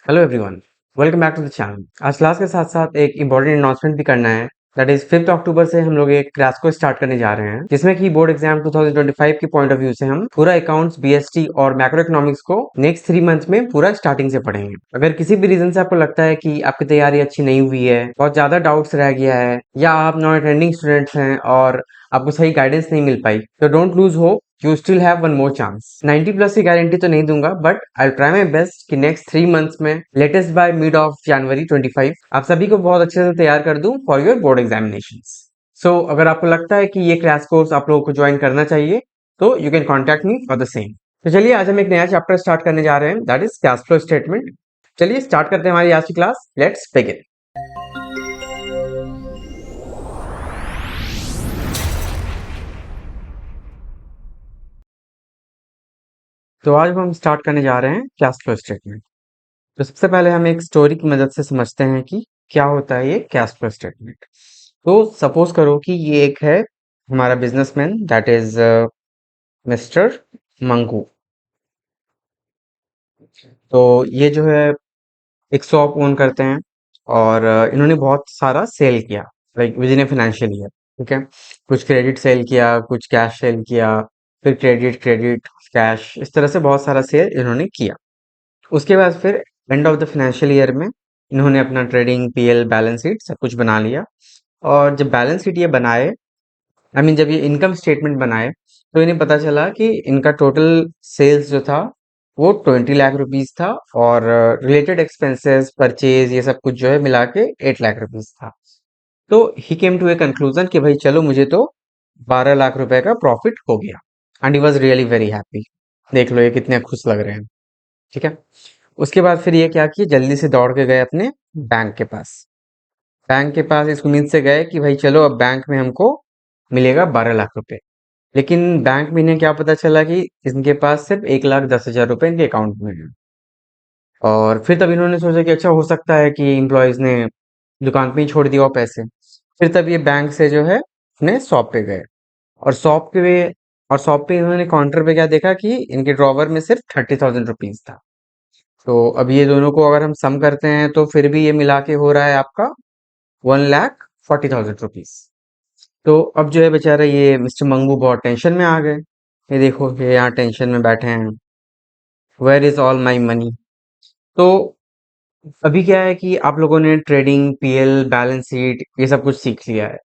Hello everyone, welcome back to the channel. आज class के साथ साथ एक इम्पोर्टेंट अनाउंसमेंट भी करना है। दैट इज 5 अक्टूबर से हम लोग एक क्लास को स्टार्ट करने जा रहे हैं, जिसमें कि बोर्ड एग्जाम 2025 के पॉइंट ऑफ व्यू से हम पूरा अकाउंट्स, बीएसटी और मैक्रो इकोनॉमिक्स को नेक्स्ट 3 मंथ्स में पूरा स्टार्टिंग से पढ़ेंगे। अगर किसी भी रीजन से आपको लगता है कि आपकी तैयारी अच्छी नहीं हुई है, बहुत ज्यादा डाउट्स रह गया है, या आप नॉन अटेंडिंग स्टूडेंट्स हैं और आपको सही गाइडेंस नहीं मिल पाई, तो don't lose hope, you still have one more chance. 90 plus की गारंटी तो नहीं दूंगा, but I try my best कि नेक्स्ट 3 मंथ्स में latest by mid of January 25 आप सभी को बहुत अच्छे से तैयार कर दूं फॉर योर बोर्ड एग्जामिनेशंस। सो अगर आपको लगता है कि ये क्रैश कोर्स आप लोगों को ज्वाइन करना चाहिए, तो you can contact me for the same. तो चलिए, आज हम एक नया चैप्टर स्टार्ट करने जा रहे हैं, that is cash flow statement. चलिए स्टार्ट करते हैं हमारी आज की क्लास। Let's begin. तो आज हम स्टार्ट करने जा रहे हैं कैश फ्लो स्टेटमेंट। तो सबसे पहले हम एक स्टोरी की मदद से समझते हैं कि क्या होता है ये कैश फ्लो स्टेटमेंट। तो सपोज करो कि ये एक है हमारा businessman, that is mister Mangu. तो ये जो है एक शॉप ओन करते हैं, और इन्होंने बहुत सारा सेल किया, like with in a financial year. ठीक है, कुछ क्रेडिट सेल किया, कुछ कैश सेल किया, फिर क्रेडिट क्रेडिट कैश, इस तरह से बहुत सारा सेल इन्होंने किया। उसके बाद फिर end of the financial year में इन्होंने अपना ट्रेडिंग पीएल बैलेंस शीट सब कुछ बना लिया। और जब बैलेंस शीट ये बनाए, जब ये इनकम स्टेटमेंट बनाए, तो इन्हें पता चला कि इनका टोटल सेल्स जो था वो 20 लाख रुपीज था, और रिलेटेड एक्सपेंसेस, परचेज, ये सब कुछ जो है मिला के 8 लाख रुपीज था। तो ही केम टू ए कंक्लूजन कि भाई चलो, मुझे तो 12 लाख रुपए का प्रॉफिट हो गया। And he was really very happy. देख लो ये कितने खुश लग रहे हैं। ठीक है, उसके बाद फिर ये क्या किए, जल्दी से दौड़ के गए अपने बैंक के पास। बैंक के पास इस उम्मीद से गए कि भाई चलो, अब बैंक में हमको मिलेगा 12 लाख रुपए। लेकिन बैंक में इन्हें क्या पता चला कि इनके पास सिर्फ 1,10,000 रुपए इनके अकाउंट में है। और फिर तब इन्होंने सोचा कि अच्छा, हो सकता है कि इम्प्लॉयज ने दुकान पे ही छोड़ दिया हो पैसे। फिर तब ये बैंक से जो है अपने शॉप पे गए, और शॉप पे इन्होंने काउंटर पे क्या देखा कि इनके ड्रॉवर में सिर्फ 30,000 रुपीज था। तो अब ये दोनों को अगर हम सम करते हैं, तो फिर भी ये मिला के हो रहा है आपका 1,40,000 रुपीज। तो अब जो है बेचारा ये मिस्टर मंगू बहुत टेंशन में आ गए। ये देखो, ये यहाँ टेंशन में बैठे हैं, where is all my money. तो अभी क्या है कि आप लोगों ने ट्रेडिंग पीएल बैलेंस शीट ये सब कुछ सीख लिया है,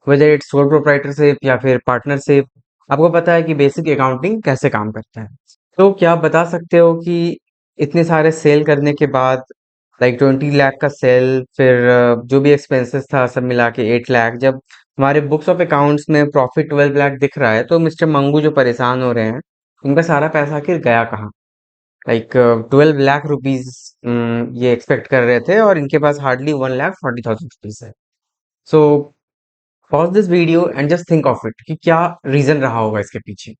वेदर इट्स सोल प्रोप्राइटरशिप या फिर पार्टनरशिप। आपको पता है कि बेसिक अकाउंटिंग कैसे काम करता है। तो क्या आप बता सकते हो कि इतने सारे सेल करने के बाद, लाइक 20 लाख का सेल, फिर जो भी एक्सपेंसेस था सब मिला के 8 लाख, जब हमारे बुक्स ऑफ अकाउंट्स में प्रॉफिट 12 लाख दिख रहा है, तो मिस्टर मंगू जो परेशान हो रहे हैं, उनका सारा पैसा आखिर गया कहाँ? लाइक 12 लाख रुपीज ये एक्सपेक्ट कर रहे थे, और इनके पास हार्डली 1,40,000 रुपीज है। So pause this video and just think of it कि क्या रीजन रहा होगा इसके पीछे।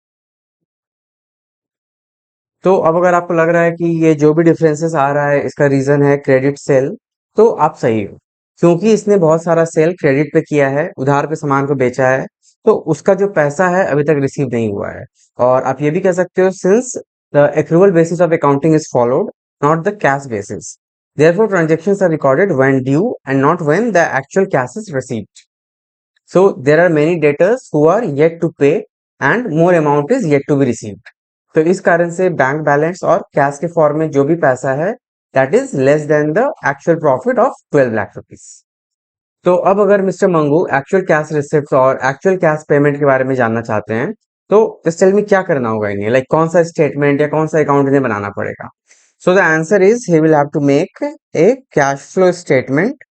तो अब अगर आपको लग रहा है कि ये जो भी डिफरेंसेस आ रहा है इसका रीजन है क्रेडिट सेल, तो आप सही हो, क्योंकि इसने बहुत सारा सेल क्रेडिट पे किया है, उधार पे सामान को बेचा है। तो उसका जो पैसा है अभी तक रिसीव नहीं हुआ है। और आप ये भी कह सकते हो, since the accrual basis of accounting is followed, not the cash basis, therefore transactions are recorded when due and not when the actual cash is received. So there are many debtors who are yet to pay and more amount is yet to be received. तो इस कारण से bank balance और cash के form में जो भी पैसा है, that is less than the actual profit of 12 lakh rupees. तो अब अगर mister Mangu actual cash receipt और एक्चुअल कैश पेमेंट के बारे में जानना चाहते हैं, तो जस्ट टेल मी क्या करना होगा इन्हें, लाइक कौन सा स्टेटमेंट या कौन सा अकाउंट इन्हें बनाना पड़ेगा। So the answer is he will have to make a cash flow statement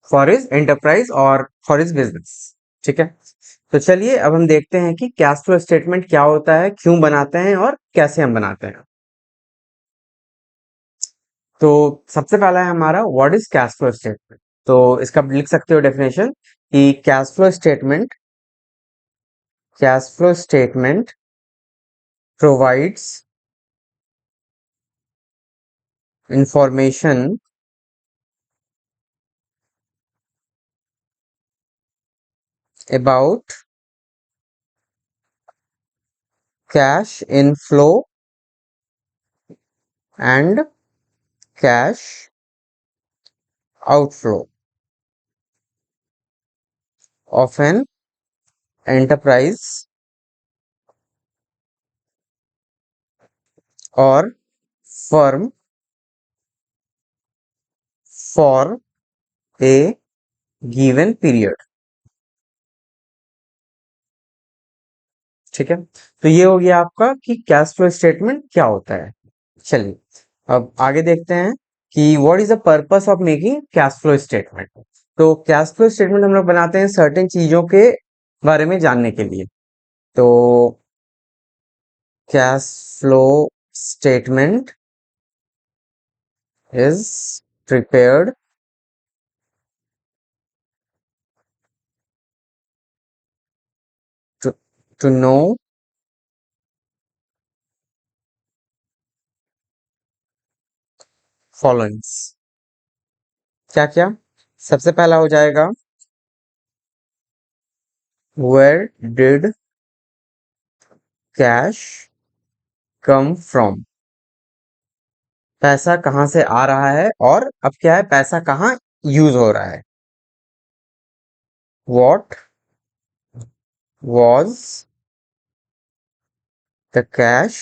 for his enterprise और फॉर हिज बिजनेस। ठीक है, तो चलिए अब हम देखते हैं कि कैश फ्लो स्टेटमेंट क्या होता है, क्यों बनाते हैं और कैसे हम बनाते हैं। तो सबसे पहला है हमारा, what is cash flow statement. तो इसका आप लिख सकते हो डेफिनेशन कि cash flow statement provides information about cash inflow and cash outflow of an enterprise or firm for a given period। ठीक है, तो ये हो गया आपका कि कैश फ्लो स्टेटमेंट क्या होता है। चलिए अब आगे देखते हैं कि what is the purpose of making cash flow statement. तो कैश फ्लो स्टेटमेंट हम लोग बनाते हैं सर्टेन चीजों के बारे में जानने के लिए। तो cash flow statement is prepared to know followings. क्या क्या? सबसे पहला हो जाएगा where did cash come from. पैसा कहाँ से आ रहा है और अब क्या है, पैसा कहाँ यूज हो रहा है। What was the cash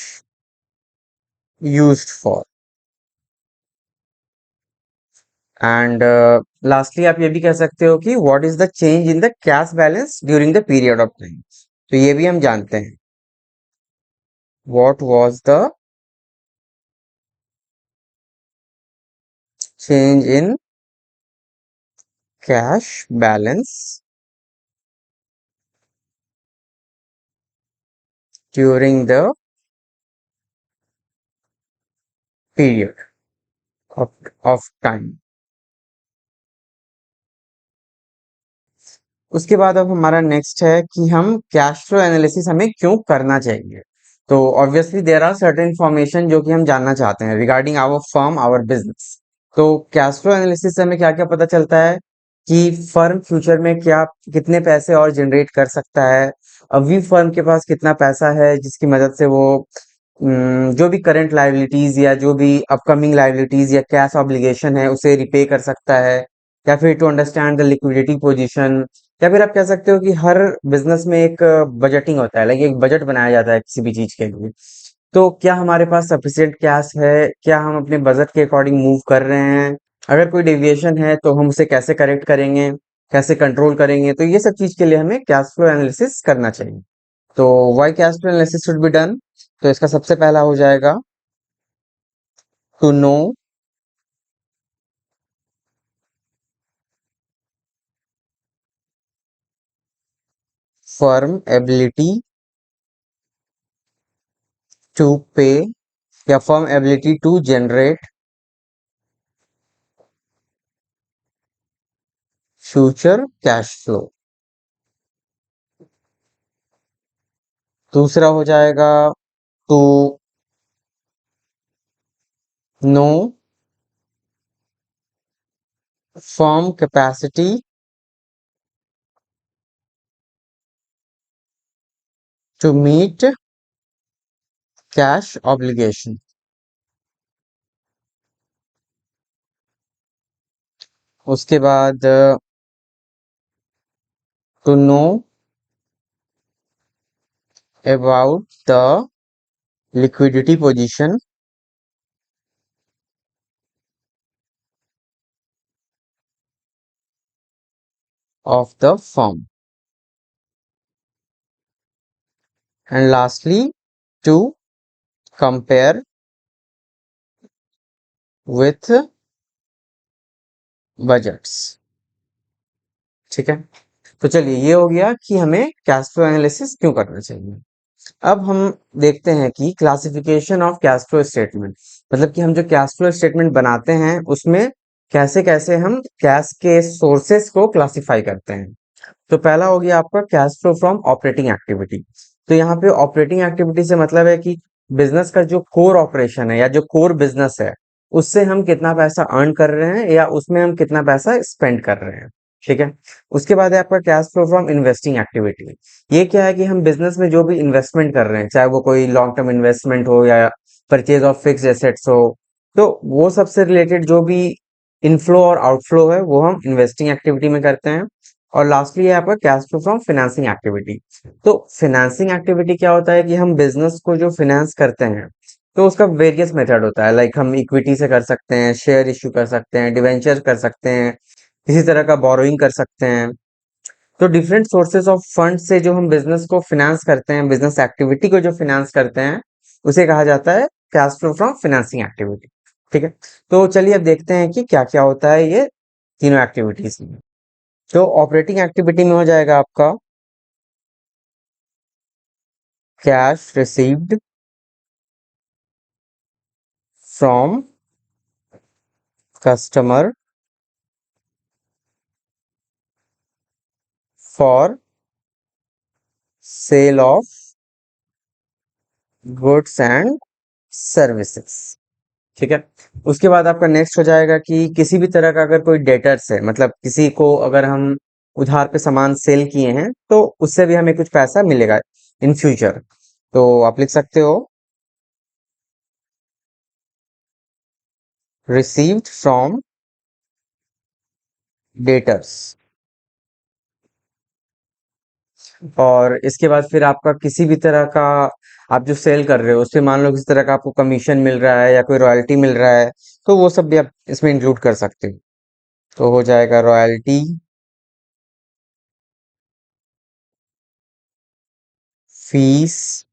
used for। And lastly आप ये भी कह सकते हो कि what is the change in the cash balance during the period of time. तो ये भी हम जानते हैं, what was the change in cash balance during the period of time. उसके बाद अब हमारा नेक्स्ट है कि हम कैश फ्लो एनालिसिस हमें क्यों करना चाहिए। तो obviously there are certain information जो कि हम जानना चाहते हैं regarding our firm our business. तो कैश फ्लो एनालिसिस से हमें क्या क्या पता चलता है कि फर्म फ्यूचर में क्या कितने पैसे और जनरेट कर सकता है। अभी फर्म के पास कितना पैसा है जिसकी मदद से वो जो भी करंट लायबिलिटीज या जो भी अपकमिंग लायबिलिटीज या कैश ऑब्लिगेशन है उसे रिपे कर सकता है। या फिर to understand the liquidity position. या फिर आप कह सकते हो कि हर बिजनेस में एक बजटिंग होता है, लाइक एक बजट बनाया जाता है किसी भी चीज के लिए। तो क्या हमारे पास सफिशिएंट कैश है, क्या हम अपने बजट के अकॉर्डिंग मूव कर रहे हैं, अगर कोई डेविएशन है तो हम उसे कैसे करेक्ट करेंगे, कैसे कंट्रोल करेंगे। तो ये सब चीज के लिए हमें कैश फ्लो एनालिसिस करना चाहिए। तो why cash flow analysis should be done. तो इसका सबसे पहला हो जाएगा to know firm ability to pay या firm ability to generate future cash flow. दूसरा हो जाएगा to know firm capacity to meet cash obligation. उसके बाद to know about the liquidity position of the firm. And lastly to compare with budgets. ठीक है, तो चलिए ये हो गया कि हमें कैश फ्लो एनालिसिस क्यों करना चाहिए। अब हम देखते हैं कि classification of cash flow statement, मतलब कि हम जो कैश फ्लो स्टेटमेंट बनाते हैं उसमें कैसे कैसे हम कैश के सोर्सेस को क्लासिफाई करते हैं। तो पहला हो गया आपका cash flow from operating activity. तो यहाँ पे ऑपरेटिंग एक्टिविटी से मतलब है कि बिजनेस का जो कोर ऑपरेशन है या जो कोर बिजनेस है उससे हम कितना पैसा अर्न कर रहे हैं या उसमें हम कितना पैसा स्पेंड कर रहे हैं। ठीक है। उसके बाद है आपका cash flow from investing activity. ये क्या है कि हम बिजनेस में जो भी इन्वेस्टमेंट कर रहे हैं, चाहे वो कोई लॉन्ग टर्म इन्वेस्टमेंट हो या परचेज ऑफ फिक्स्ड एसेट्स हो, तो वो सबसे रिलेटेड जो भी इनफ्लो और आउटफ्लो है वो हम इन्वेस्टिंग एक्टिविटी में करते हैं। और लास्टली है आपका cash flow from financing activity. तो फाइनेंसिंग एक्टिविटी क्या होता है कि हम बिजनेस को जो फाइनेंस करते हैं, तो उसका वेरियस मेथड होता है। लाइक हम इक्विटी से कर सकते हैं, शेयर इश्यू कर सकते हैं, डिवेंचर कर सकते हैं, किसी तरह का बोरोइंग कर सकते हैं। तो डिफरेंट सोर्सेज ऑफ फंड से जो हम बिजनेस को फाइनेंस करते हैं, बिजनेस एक्टिविटी को जो फाइनेंस करते हैं, उसे कहा जाता है cash flow from financing activity. ठीक है। तो चलिए अब देखते हैं कि क्या क्या होता है ये तीनों एक्टिविटीज में। तो ऑपरेटिंग एक्टिविटी में हो जाएगा आपका cash received from customer for sale of goods and services. ठीक है। उसके बाद आपका नेक्स्ट हो जाएगा कि किसी भी तरह का अगर कोई डेटर्स है, मतलब किसी को अगर हम उधार पे सामान सेल किए हैं, तो उससे भी हमें कुछ पैसा मिलेगा इन फ्यूचर। तो आप लिख सकते हो रिसीव्ड फ्रॉम डेटर्स। और इसके बाद फिर आपका किसी भी तरह का आप जो सेल कर रहे हो उससे मान लो किसी तरह का आपको कमीशन मिल रहा है या कोई रॉयल्टी मिल रहा है, तो वो सब भी आप इसमें इंक्लूड कर सकते हो। तो हो जाएगा royalty, fees,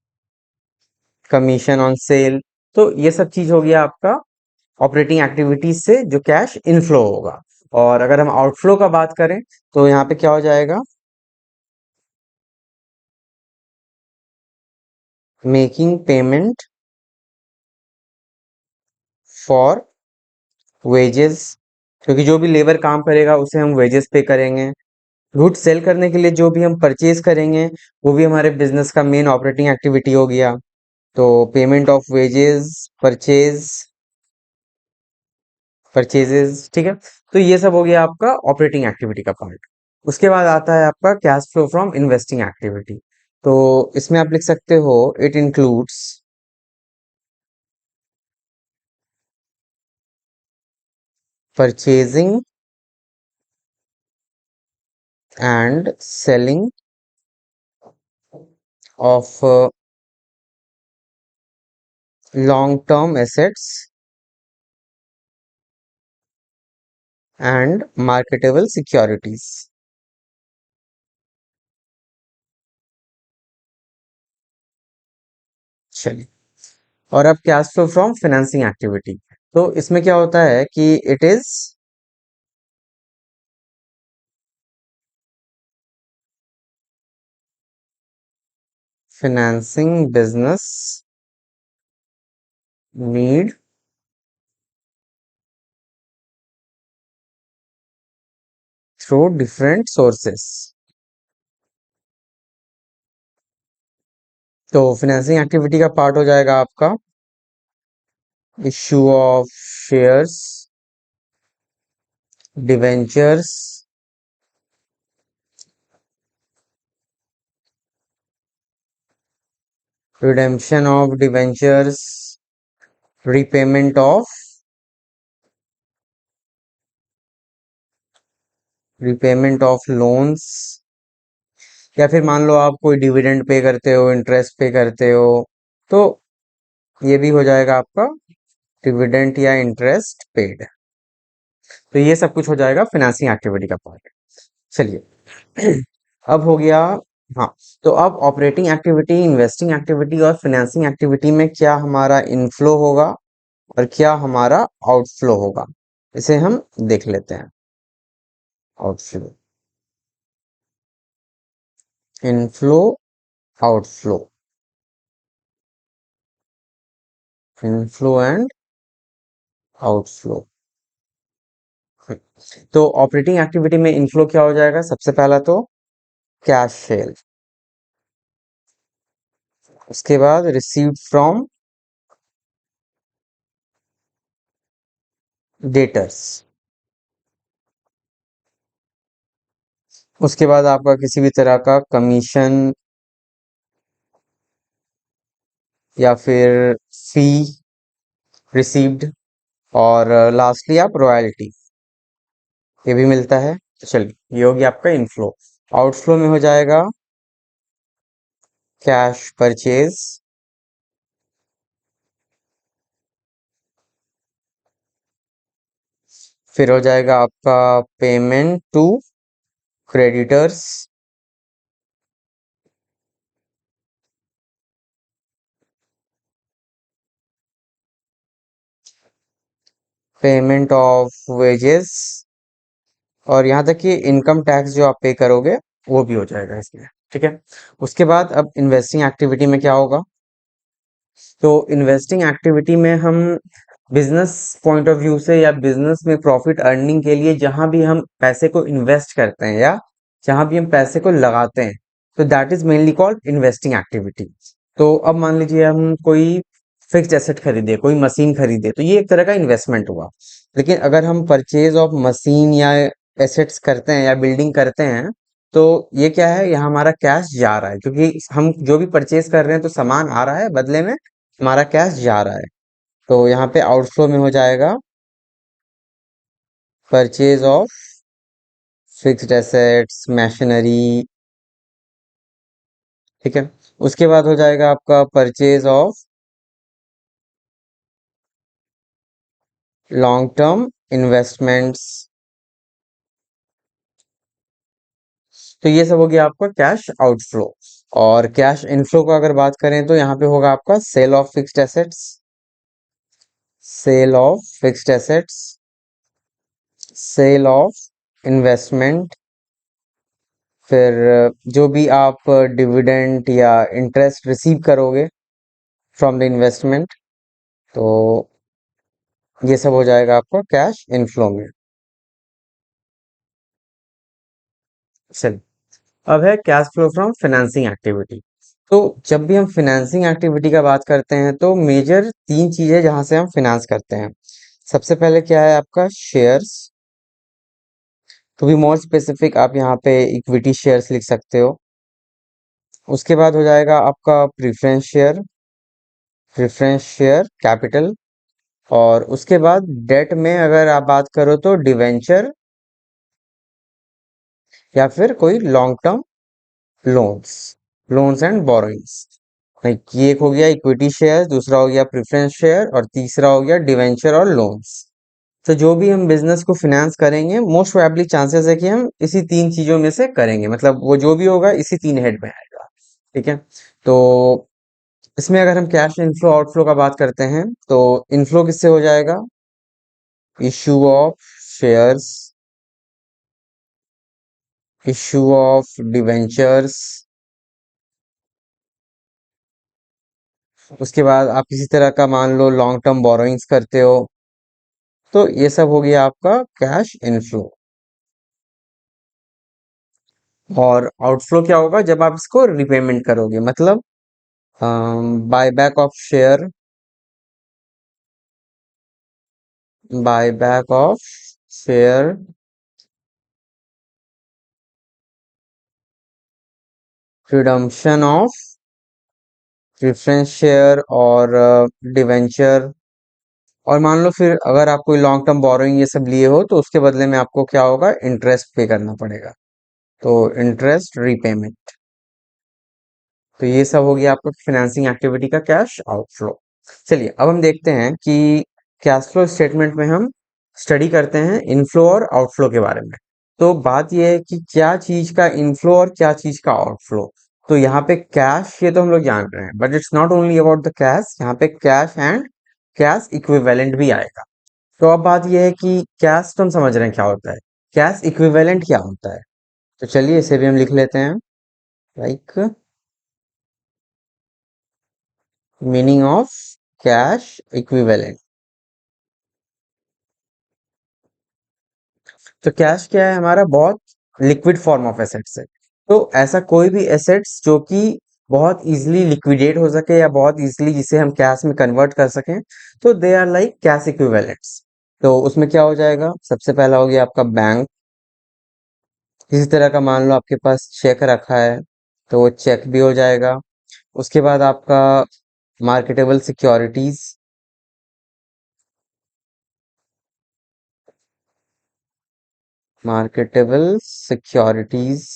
commission on sale. तो ये सब चीज हो गया आपका ऑपरेटिंग एक्टिविटीज से जो कैश इनफ्लो होगा। और अगर हम आउटफ्लो का बात करें, तो यहाँ पे क्या हो जाएगा, मेकिंग पेमेंट फॉर वेजेस, क्योंकि जो भी लेबर काम करेगा उसे हम वेजेस पे करेंगे। गुड सेल करने के लिए जो भी हम परचेज करेंगे, वो भी हमारे बिजनेस का मेन ऑपरेटिंग एक्टिविटी हो गया। तो payment of wages, purchase, purchases. ठीक है। तो ये सब हो गया आपका ऑपरेटिंग एक्टिविटी का पार्ट। उसके बाद आता है आपका cash flow from investing activity. तो इसमें आप लिख सकते हो it includes purchasing and selling of long term assets and marketable securities. चलिए। और अब cash flow from financing activity. तो इसमें क्या होता है कि it is financing business need through different sources. तो फाइनेंसिंग एक्टिविटी का पार्ट हो जाएगा आपका issue of shares, debentures, redemption of debentures, repayment of loans, या फिर मान लो आप कोई डिविडेंड पे करते हो, इंटरेस्ट पे करते हो, तो ये भी हो जाएगा आपका डिविडेंड या इंटरेस्ट पेड। तो ये सब कुछ हो जाएगा फाइनेंसिंग एक्टिविटी का पार्ट। चलिए। अब हो गया। हाँ। तो अब ऑपरेटिंग एक्टिविटी, इन्वेस्टिंग एक्टिविटी और फाइनेंसिंग एक्टिविटी में क्या हमारा इनफ्लो होगा और क्या हमारा आउटफ्लो होगा, इसे हम देख लेते हैं। Outflow, inflow, outflow, inflow and outflow. तो ऑपरेटिंग एक्टिविटी में इनफ्लो क्या हो जाएगा, सबसे पहला तो कैश सेल। उसके बाद रिसीव्ड फ्रॉम डेटर्स। उसके बाद आपका किसी भी तरह का कमीशन या फिर फी रिसीव्ड, और लास्टली आप रॉयल्टी, ये भी मिलता है। तो चलिए, ये हो गया आपका इनफ्लो। आउटफ्लो में हो जाएगा कैश परचेज, फिर हो जाएगा आपका payment to creditors, payment of wages, और यहाँ तक कि इनकम टैक्स जो आप पे करोगे वो भी हो जाएगा इसमें। ठीक है। उसके बाद अब इन्वेस्टिंग एक्टिविटी में क्या होगा? तो इन्वेस्टिंग एक्टिविटी में हम बिजनेस पॉइंट ऑफ व्यू से या बिजनेस में प्रॉफिट अर्निंग के लिए जहां भी हम पैसे को इन्वेस्ट करते हैं या जहां भी हम पैसे को लगाते हैं, तो that is mainly called investing activity. तो अब मान लीजिए हम कोई फिक्स्ड एसेट खरीदे, कोई मशीन खरीदे, तो ये एक तरह का इन्वेस्टमेंट हुआ। लेकिन अगर हम परचेज ऑफ मशीन या एसेट्स करते हैं या बिल्डिंग करते हैं, तो ये क्या है, यहाँ हमारा कैश जा रहा है, क्योंकि हम जो भी परचेज कर रहे हैं तो सामान आ रहा है, बदले में हमारा कैश जा रहा है। तो यहाँ पे आउटफ्लो में हो जाएगा purchase of fixed assets, machinery. ठीक है। उसके बाद हो जाएगा आपका purchase of long term investments. तो ये सब हो गया आपका कैश आउटफ्लो। और कैश इनफ्लो का अगर बात करें तो यहाँ पे होगा आपका sale of fixed assets, sale of fixed assets, sale of investment, फिर जो भी आप डिविडेंड या इंटरेस्ट रिसीव करोगे फ्रॉम द इन्वेस्टमेंट, तो ये सब हो जाएगा आपका कैश इनफ्लो में। चलिए, अब है cash flow from financing activity. तो जब भी हम फाइनेंसिंग एक्टिविटी का बात करते हैं तो मेजर तीन चीजें जहां से हम फाइनेंस करते हैं। सबसे पहले क्या है आपका shares, to be more specific आप यहाँ पे इक्विटी शेयर्स लिख सकते हो। उसके बाद हो जाएगा आपका प्रेफरेंस शेयर कैपिटल, और उसके बाद डेट में अगर आप बात करो तो डिवेंचर या फिर कोई long term loans, loans and borrowings. Like ये एक हो गया इक्विटी शेयर, दूसरा हो गया प्रेफरेंस शेयर, और तीसरा हो गया डिवेंचर और लोन्स। तो जो भी हम बिजनेस को फिनेंस करेंगे, मोस्ट प्रोबेबली चांसेस है कि हम इसी तीन चीजों में से करेंगे, मतलब वो जो भी होगा इसी तीन हेड में आएगा। ठीक है। तो इसमें अगर हम कैश इनफ्लो आउटफ्लो का बात करते हैं, तो इनफ्लो किससे हो जाएगा? Issue of shares, issue of debentures, उसके बाद आप किसी तरह का मान लो लॉन्ग टर्म बोरोइंग्स करते हो, तो ये सब हो गया आपका कैश इनफ्लो। और आउटफ्लो क्या होगा? जब आप इसको रिपेमेंट करोगे, मतलब buyback of share, buyback of share, redemption of preference share और डिवेंचर। और मान लो फिर अगर आप कोई लॉन्ग टर्म बोरोइंग ये सब लिए हो, तो उसके बदले में आपको क्या होगा? इंटरेस्ट पे करना पड़ेगा, तो इंटरेस्ट रीपेमेंट। तो ये सब हो गया आपका फाइनेंसिंग एक्टिविटी का कैश आउटफ्लो। चलिए, अब हम देखते हैं कि कैश फ्लो स्टेटमेंट में हम स्टडी करते हैं इनफ्लो और आउटफ्लो के बारे में। तो बात यह है कि क्या चीज का इनफ्लो और क्या चीज का आउटफ्लो। तो यहाँ पे कैश ये तो हम लोग जान रहे हैं, but it's not only about the cash, यहाँ पे कैश एंड कैश इक्विवेलेंट भी आएगा। तो अब बात यह है कि कैश तो हम समझ रहे हैं क्या होता है, कैश इक्विवेलेंट क्या होता है। तो चलिए इसे भी हम लिख लेते हैं, like meaning of cash equivalent. तो कैश क्या है? हमारा बहुत लिक्विड फॉर्म ऑफ एसेट्स है। तो ऐसा कोई भी एसेट्स जो कि बहुत इजीली लिक्विडेट हो सके या बहुत इजीली जिसे हम कैश में कन्वर्ट कर सकें, तो they are like cash equivalents. तो उसमें क्या हो जाएगा? सबसे पहला हो गया आपका बैंक किसी तरह का मान लो आपके पास चेक रखा है तो वो चेक भी हो जाएगा। उसके बाद आपका मार्केटेबल सिक्योरिटीज, मार्केटेबल सिक्योरिटीज,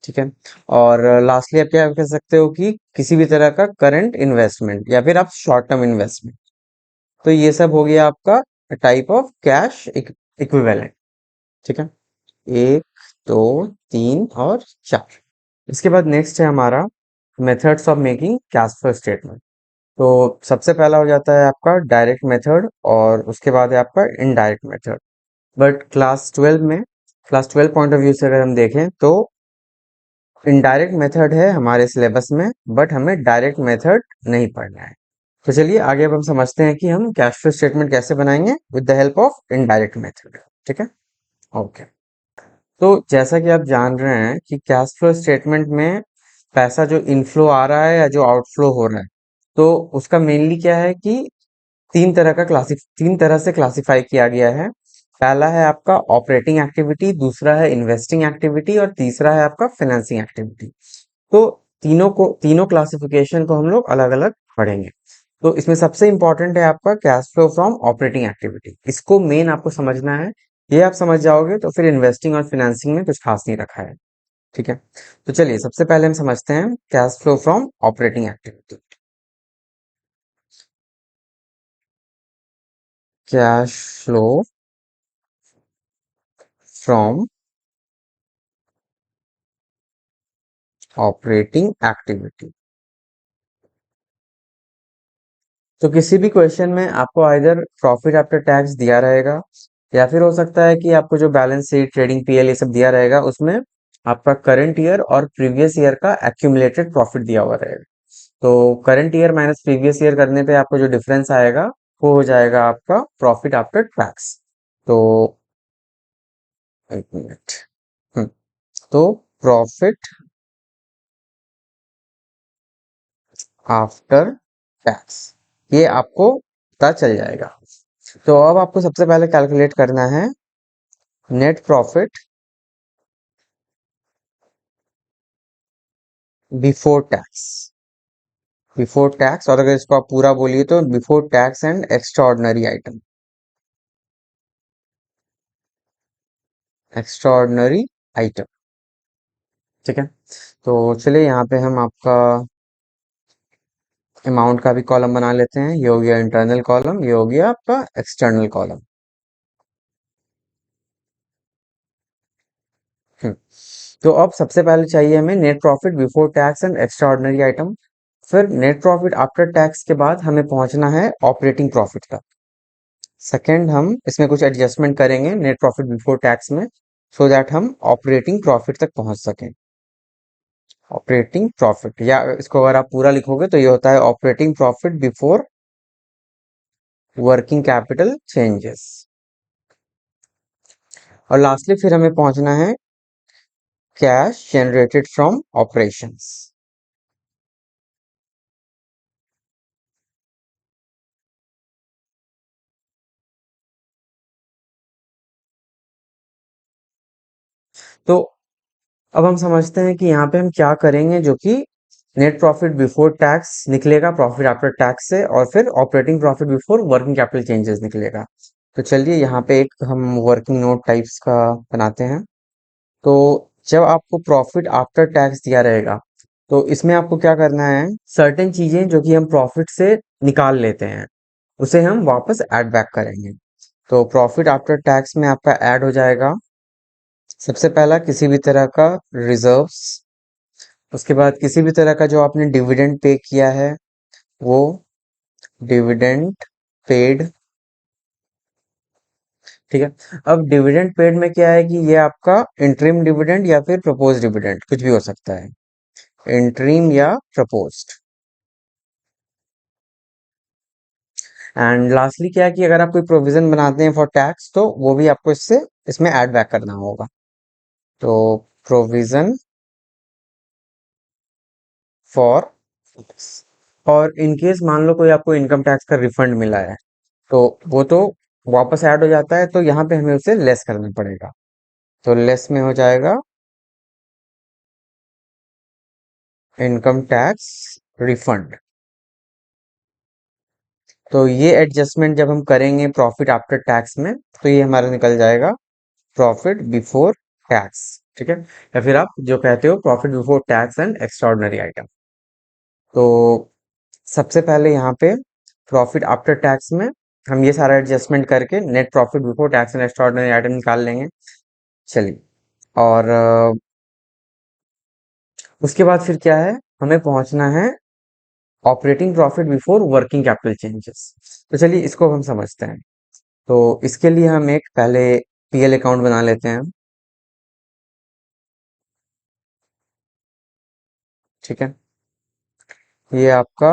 ठीक है। और लास्टली आप क्या कह सकते हो कि किसी भी तरह का करंट इन्वेस्टमेंट या फिर आप शॉर्ट टर्म इन्वेस्टमेंट। तो ये सब हो गया आपका टाइप ऑफ कैश इक्विवेलेंट, ठीक है। एक, दो, तीन और चार। इसके बाद नेक्स्ट है हमारा methods of making cash flow statement. तो सबसे पहला हो जाता है आपका डायरेक्ट मेथड और उसके बाद है आपका indirect method. But class 12 point of view से अगर हम देखें तो इनडायरेक्ट मेथड है हमारे सिलेबस में, बट हमें डायरेक्ट मेथड नहीं पढ़ना है। तो चलिए आगे अब हम समझते हैं कि हम कैश फ्लो स्टेटमेंट कैसे बनाएंगे with the help of indirect method, ठीक है। ओके। तो जैसा कि आप जान रहे हैं कि कैश फ्लो स्टेटमेंट में पैसा जो इनफ्लो आ रहा है या जो आउटफ्लो हो रहा है, तो उसका मेनली क्या है कि तीन तरह से क्लासिफाई किया गया है। पहला है आपका ऑपरेटिंग एक्टिविटी, दूसरा है इन्वेस्टिंग एक्टिविटी और तीसरा है आपका फाइनेंसिंग एक्टिविटी। तो तीनों क्लासिफिकेशन को हम लोग अलग अलग पढ़ेंगे। तो इसमें सबसे इंपॉर्टेंट है आपका cash flow from operating activity. इसको मेन आपको समझना है। ये आप समझ जाओगे तो फिर इन्वेस्टिंग और फाइनेंसिंग में कुछ खास नहीं रखा है, ठीक है। तो चलिए सबसे पहले हम समझते हैं cash flow from operating activity. Cash flow from operating activity. तो किसी भी क्वेश्चन में आपको आइदर प्रॉफिट आफ्टर टैक्स दिया रहेगा या फिर हो सकता है कि आपको जो बैलेंस शीट, ट्रेडिंग पीएल ये सब दिया रहेगा उसमें आपका करंट ईयर और प्रीवियस ईयर का एक्यूमुलेटेड प्रॉफिट दिया हुआ रहेगा। तो current year minus previous year करने पे आपको जो डिफरेंस आएगा वो हो जाएगा आपका प्रॉफिट आफ्टर टैक्स। तो एक मिनट। हम्म, तो प्रॉफिट आफ्टर टैक्स ये आपको पता चल जाएगा। तो अब आपको सबसे पहले कैलकुलेट करना है net profit before tax. Before tax, और अगर इसको आप पूरा बोलिए तो before tax and extra ordinary item, extra ordinary item, ठीक है। तो चलिए यहाँ पे हम आपका अमाउंट का भी कॉलम बना लेते हैं। ये हो गया इंटरनल कॉलम, ये हो गया आपका एक्सटर्नल कॉलम। हम्म, तो अब सबसे पहले चाहिए हमें net profit before tax and extra ordinary item. फिर नेट प्रॉफिट आफ्टर टैक्स के बाद हमें पहुंचना है ऑपरेटिंग प्रॉफिट तक। सेकंड हम इसमें कुछ एडजस्टमेंट करेंगे नेट प्रॉफिट बिफोर टैक्स में, सो दैट हम ऑपरेटिंग प्रॉफिट तक पहुंच सकें। ऑपरेटिंग प्रॉफिट, या इसको अगर आप पूरा लिखोगे तो ये होता है operating profit before working capital changes. और लास्टली फिर हमें पहुंचना है कैश जनरेटेड फ्रॉम ऑपरेशंस। तो अब हम समझते हैं कि यहाँ पे हम क्या करेंगे, जो कि नेट प्रॉफिट बिफोर टैक्स निकलेगा प्रॉफिट आफ्टर टैक्स से, और फिर operating profit before working capital changes निकलेगा। तो चलिए यहाँ पे एक हम वर्किंग नोट टाइप्स का बनाते हैं। तो जब आपको प्रॉफिट आफ्टर टैक्स दिया रहेगा तो इसमें आपको क्या करना है, सर्टेन चीजें जो कि हम प्रॉफिट से निकाल लेते हैं उसे हम वापस ऐड बैक करेंगे। तो प्रॉफिट आफ्टर टैक्स में आपका ऐड हो जाएगा सबसे पहला किसी भी तरह का रिजर्व्स, उसके बाद किसी भी तरह का जो आपने डिविडेंड पे किया है वो डिविडेंड पेड, ठीक है। अब डिविडेंड पेड में क्या है कि ये आपका इंटरिम डिविडेंड या फिर प्रपोज डिविडेंड कुछ भी हो सकता है, इंटरिम या प्रपोज्ड। एंड लास्टली क्या है कि अगर आप कोई प्रोविजन बनाते हैं फॉर टैक्स तो वो भी आपको इसमें ऐड बैक करना होगा। तो प्रोविजन फॉर टैक्स, और इन केस मान लो कोई आपको इनकम टैक्स का रिफंड मिला है तो वो तो वापस ऐड हो जाता है, तो यहाँ पे हमें उसे लेस करना पड़ेगा। तो लेस में हो जाएगा इनकम टैक्स रिफंड। तो ये एडजस्टमेंट जब हम करेंगे प्रॉफिट आफ्टर टैक्स में, तो ये हमारा निकल जाएगा प्रॉफिट बिफोर टैक्स। ठीक है, या फिर आप जो कहते हो profit before tax and extraordinary item. तो सबसे पहले यहाँ पे प्रॉफिट आफ्टर टैक्स में हम ये सारा एडजस्टमेंट करके net profit before tax and extraordinary item निकाल लेंगे। चलिए, और उसके बाद फिर क्या है, हमें पहुंचना है operating profit before working capital changes. तो चलिए इसको हम समझते हैं। तो इसके लिए हम एक पहले पीएल अकाउंट बना लेते हैं। ठीक है, ये आपका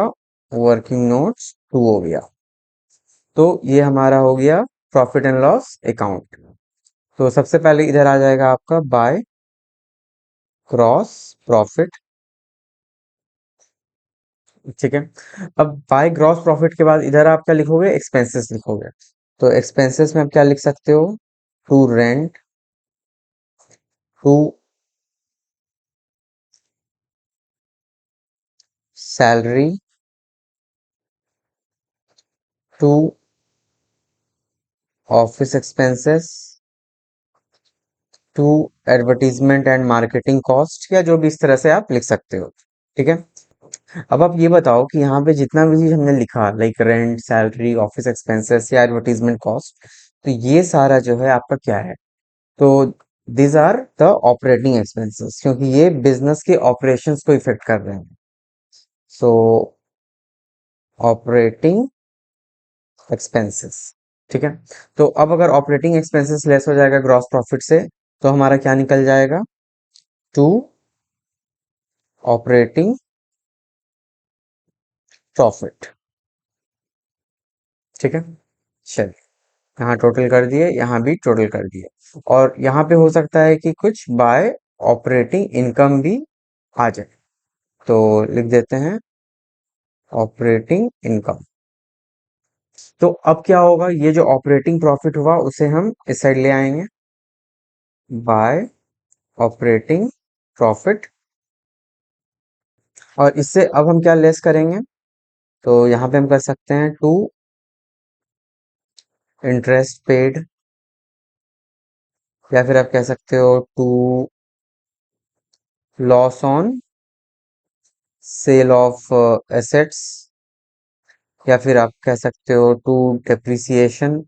वर्किंग नोट्स टू हो गया। तो ये हमारा हो गया प्रॉफिट एंड लॉस अकाउंट। तो सबसे पहले इधर आ जाएगा आपका बाय क्रॉस प्रॉफिट। ठीक है, अब बाय ग्रॉस प्रॉफिट के बाद इधर आप क्या लिखोगे, एक्सपेंसेस लिखोगे। तो एक्सपेंसेस में आप क्या लिख सकते हो, to rent, to salary, to office expenses, to advertisement and marketing cost, या जो भी इस तरह से आप लिख सकते हो। ठीक है, अब आप ये बताओ कि यहाँ पे जितना भी चीज हमने लिखा, like rent, salary, office expenses या एडवर्टीजमेंट कॉस्ट, तो ये सारा जो है आपका क्या है, तो these are the operating expenses, क्योंकि ये बिजनेस के ऑपरेशंस को इफेक्ट कर रहे हैं। सो ऑपरेटिंग एक्सपेंसेस। ठीक है, तो अब अगर ऑपरेटिंग एक्सपेंसेस लेस हो जाएगा ग्रॉस प्रॉफिट से, तो हमारा क्या निकल जाएगा, टू ऑपरेटिंग प्रॉफिट। ठीक है, चलिए, यहाँ टोटल कर दिए, यहाँ भी टोटल कर दिए, और यहाँ पे हो सकता है कि कुछ बाय ऑपरेटिंग इनकम भी आ जाए। तो लिख देते हैं ऑपरेटिंग इनकम। तो अब क्या होगा, ये जो ऑपरेटिंग प्रॉफिट हुआ उसे हम इस साइड ले आएंगे, बाय ऑपरेटिंग प्रॉफिट, और इससे अब हम क्या लेस करेंगे, तो यहाँ पे हम कर सकते हैं टू इंटरेस्ट पेड, या फिर आप कह सकते हो to loss on sale of assets, या फिर आप कह सकते हो टू डेप्रिसिएशन।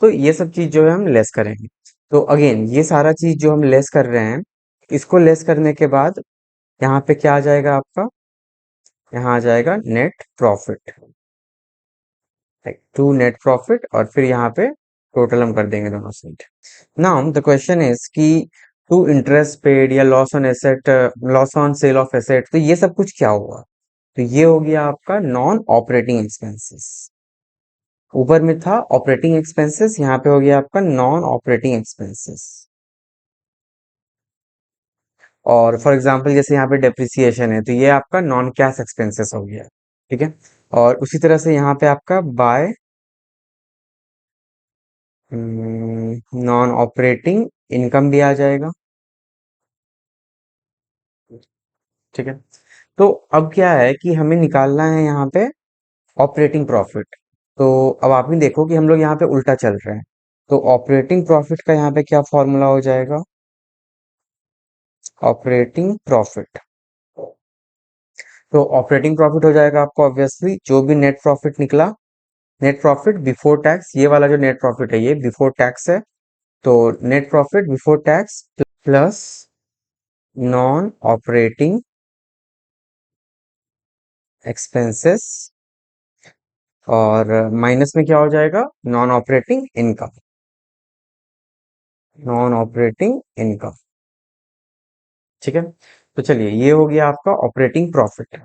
तो ये सब चीज जो है हम लेस करेंगे। तो अगेन ये सारा चीज जो हम लेस कर रहे हैं, इसको लेस करने के बाद यहाँ पे क्या आ जाएगा आपका, यहाँ आ जाएगा net profit, to net profit, और फिर यहाँ पे टोटल हम कर देंगे दोनों side. Now the question is कि टू इंटरेस्ट पेड या loss on asset, loss on sale of asset, तो ये सब कुछ क्या हुआ, तो ये हो गया आपका नॉन ऑपरेटिंग एक्सपेंसेस। ऊपर में था ऑपरेटिंग एक्सपेंसेस, यहाँ पे हो गया आपका नॉन ऑपरेटिंग एक्सपेंसेस। और फॉर एग्जांपल जैसे यहाँ पे डेप्रिसिएशन है, तो ये आपका नॉन कैश एक्सपेंसेस हो गया। ठीक है, और उसी तरह से यहाँ पे आपका बाय नॉन ऑपरेटिंग इनकम भी आ जाएगा। ठीक है, तो अब क्या है कि हमें निकालना है यहाँ पे ऑपरेटिंग प्रॉफिट। तो अब आप भी देखो कि हम लोग यहाँ पे उल्टा चल रहे हैं। तो ऑपरेटिंग प्रॉफिट का यहाँ पे क्या फॉर्मूला हो जाएगा, ऑपरेटिंग प्रॉफिट। तो ऑपरेटिंग प्रॉफिट हो जाएगा आपको ऑब्वियसली जो भी नेट प्रॉफिट निकला, नेट प्रॉफिट बिफोर टैक्स, ये वाला जो नेट प्रॉफिट है ये बिफोर टैक्स है। तो net profit before tax plus non operating expenses, और माइनस में क्या हो जाएगा, non operating income, non operating income. ठीक है, तो चलिए ये हो गया आपका ऑपरेटिंग प्रॉफिट।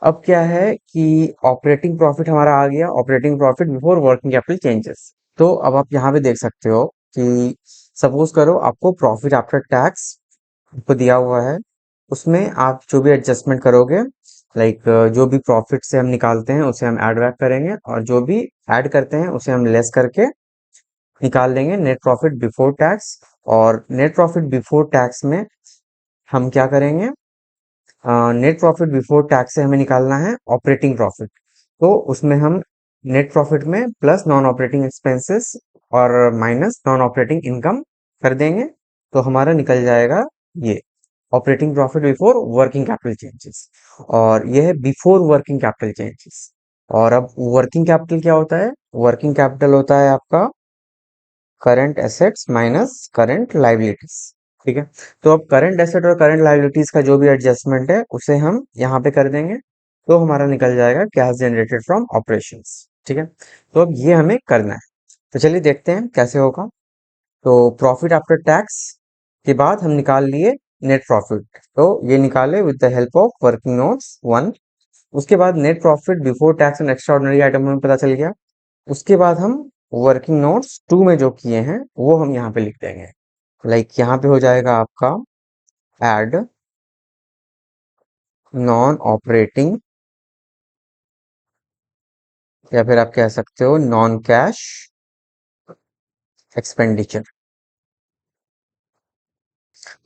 अब क्या है कि ऑपरेटिंग प्रॉफिट हमारा आ गया, operating profit before working capital changes. तो अब आप यहाँ पे देख सकते हो कि सपोज करो आपको प्रॉफिट आफ्टर टैक्स आपको दिया हुआ है, उसमें आप जो भी एडजस्टमेंट करोगे, लाइक जो भी प्रॉफिट से हम निकालते हैं उसे हम ऐड बैक करेंगे, और जो भी ऐड करते हैं उसे हम लेस करके निकाल देंगे नेट प्रॉफिट बिफोर टैक्स। और नेट प्रॉफिट बिफोर टैक्स में हम क्या करेंगे, नेट प्रॉफिट बिफोर टैक्स से हमें निकालना है ऑपरेटिंग प्रॉफिट। तो उसमें हम नेट प्रॉफिट में प्लस नॉन ऑपरेटिंग एक्सपेंसेस और माइनस नॉन ऑपरेटिंग इनकम कर देंगे, तो हमारा निकल जाएगा ये operating profit before working capital changes. और ये है बिफोर वर्किंग कैपिटल चेंजेस। और अब वर्किंग कैपिटल क्या होता है? वर्किंग कैपिटल होता है आपका current assets minus current liabilities. ठीक है, तो अब करंट एसेट और करंट लाइबिलिटीज का जो भी एडजस्टमेंट है उसे हम यहाँ पे कर देंगे, तो हमारा निकल जाएगा कैश जनरेटेड फ्रॉम ऑपरेशंस। ठीक है, तो अब ये हमें करना है। तो चलिए देखते हैं कैसे होगा। तो प्रॉफिट आफ्टर टैक्स के बाद हम निकाल लिए नेट प्रॉफिट, तो ये निकाले with the help of working notes 1। उसके बाद net profit before tax and extra ordinary item हमें पता चल गया। उसके बाद हम वर्किंग नोट्स 2 में जो किए हैं वो हम यहाँ पे लिख देंगे। लाइक यहाँ पे हो जाएगा आपका एड नॉन ऑपरेटिंग, या फिर आप कह सकते हो नॉन कैश एक्सपेंडिचर।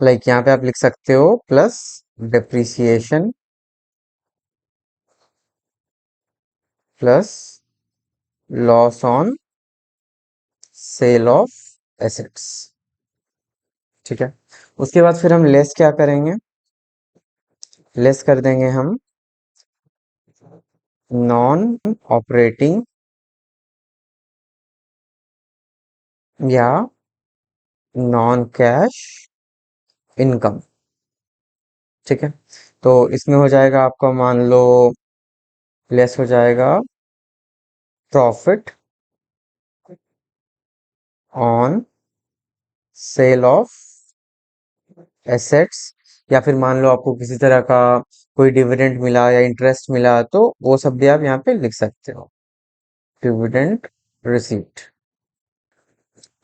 लाइक यहाँ पे आप लिख सकते हो plus depreciation plus loss on sale of assets. ठीक है, उसके बाद फिर हम लेस क्या करेंगे, लेस कर देंगे हम नॉन ऑपरेटिंग या नॉन कैश इनकम। ठीक है, तो इसमें हो जाएगा आपका, मान लो लेस हो जाएगा profit on sale of assets, या फिर मान लो आपको किसी तरह का कोई डिविडेंड मिला या इंटरेस्ट मिला, तो वो सब भी आप यहाँ पे लिख सकते हो, डिविडेंड रिसीप्ट।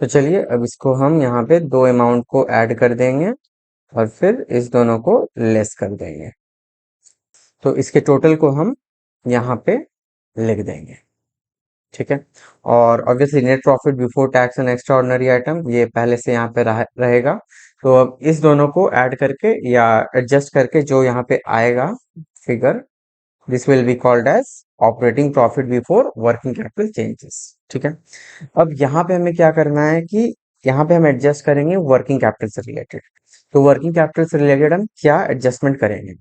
तो चलिए अब इसको हम यहाँ पे दो अमाउंट को ऐड कर देंगे और फिर इस दोनों को लेस कर देंगे, तो इसके टोटल को हम यहाँ पे लिख देंगे। ठीक है, और obviously net profit before tax and extra ordinary item ये पहले से यहाँ पे रहेगा। तो अब इस दोनों को ऐड करके या एडजस्ट करके जो यहाँ पे आएगा figure, this will be called as operating profit before working capital changes. ठीक है, अब यहाँ पे हमें क्या करना है कि यहाँ पे हम एडजस्ट करेंगे वर्किंग कैपिटल से रिलेटेड। तो वर्किंग कैपिटल से रिलेटेड हम क्या एडजस्टमेंट करेंगे,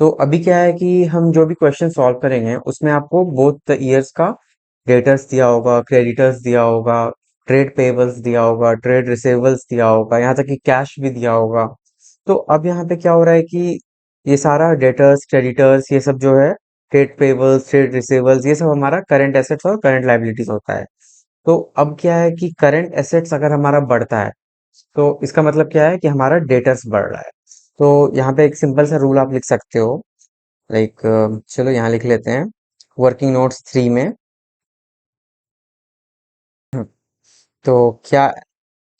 तो अभी क्या है कि हम जो भी क्वेश्चन सॉल्व करेंगे उसमें आपको बोथ ईयर्स का डेटर्स दिया होगा, क्रेडिटर्स दिया होगा, ट्रेड पेबल्स दिया होगा, ट्रेड रिसीवेबल्स दिया होगा, यहाँ तक कि कैश भी दिया होगा। तो अब यहाँ पे क्या हो रहा है कि ये सारा डेटर्स क्रेडिटर्स ये सब जो है, ट्रेड पेबल्स ट्रेड रिसीवेबल्स, ये सब हमारा करंट एसेट्स और करंट लाइबिलिटीज होता है। तो अब क्या है कि करंट एसेट्स अगर हमारा बढ़ता है तो इसका मतलब क्या है कि हमारा डेटर्स बढ़ रहा है। तो यहाँ पे एक सिंपल सा रूल आप लिख सकते हो, लाइक चलो यहाँ लिख लेते हैं वर्किंग नोट्स 3 में। हम्म, तो क्या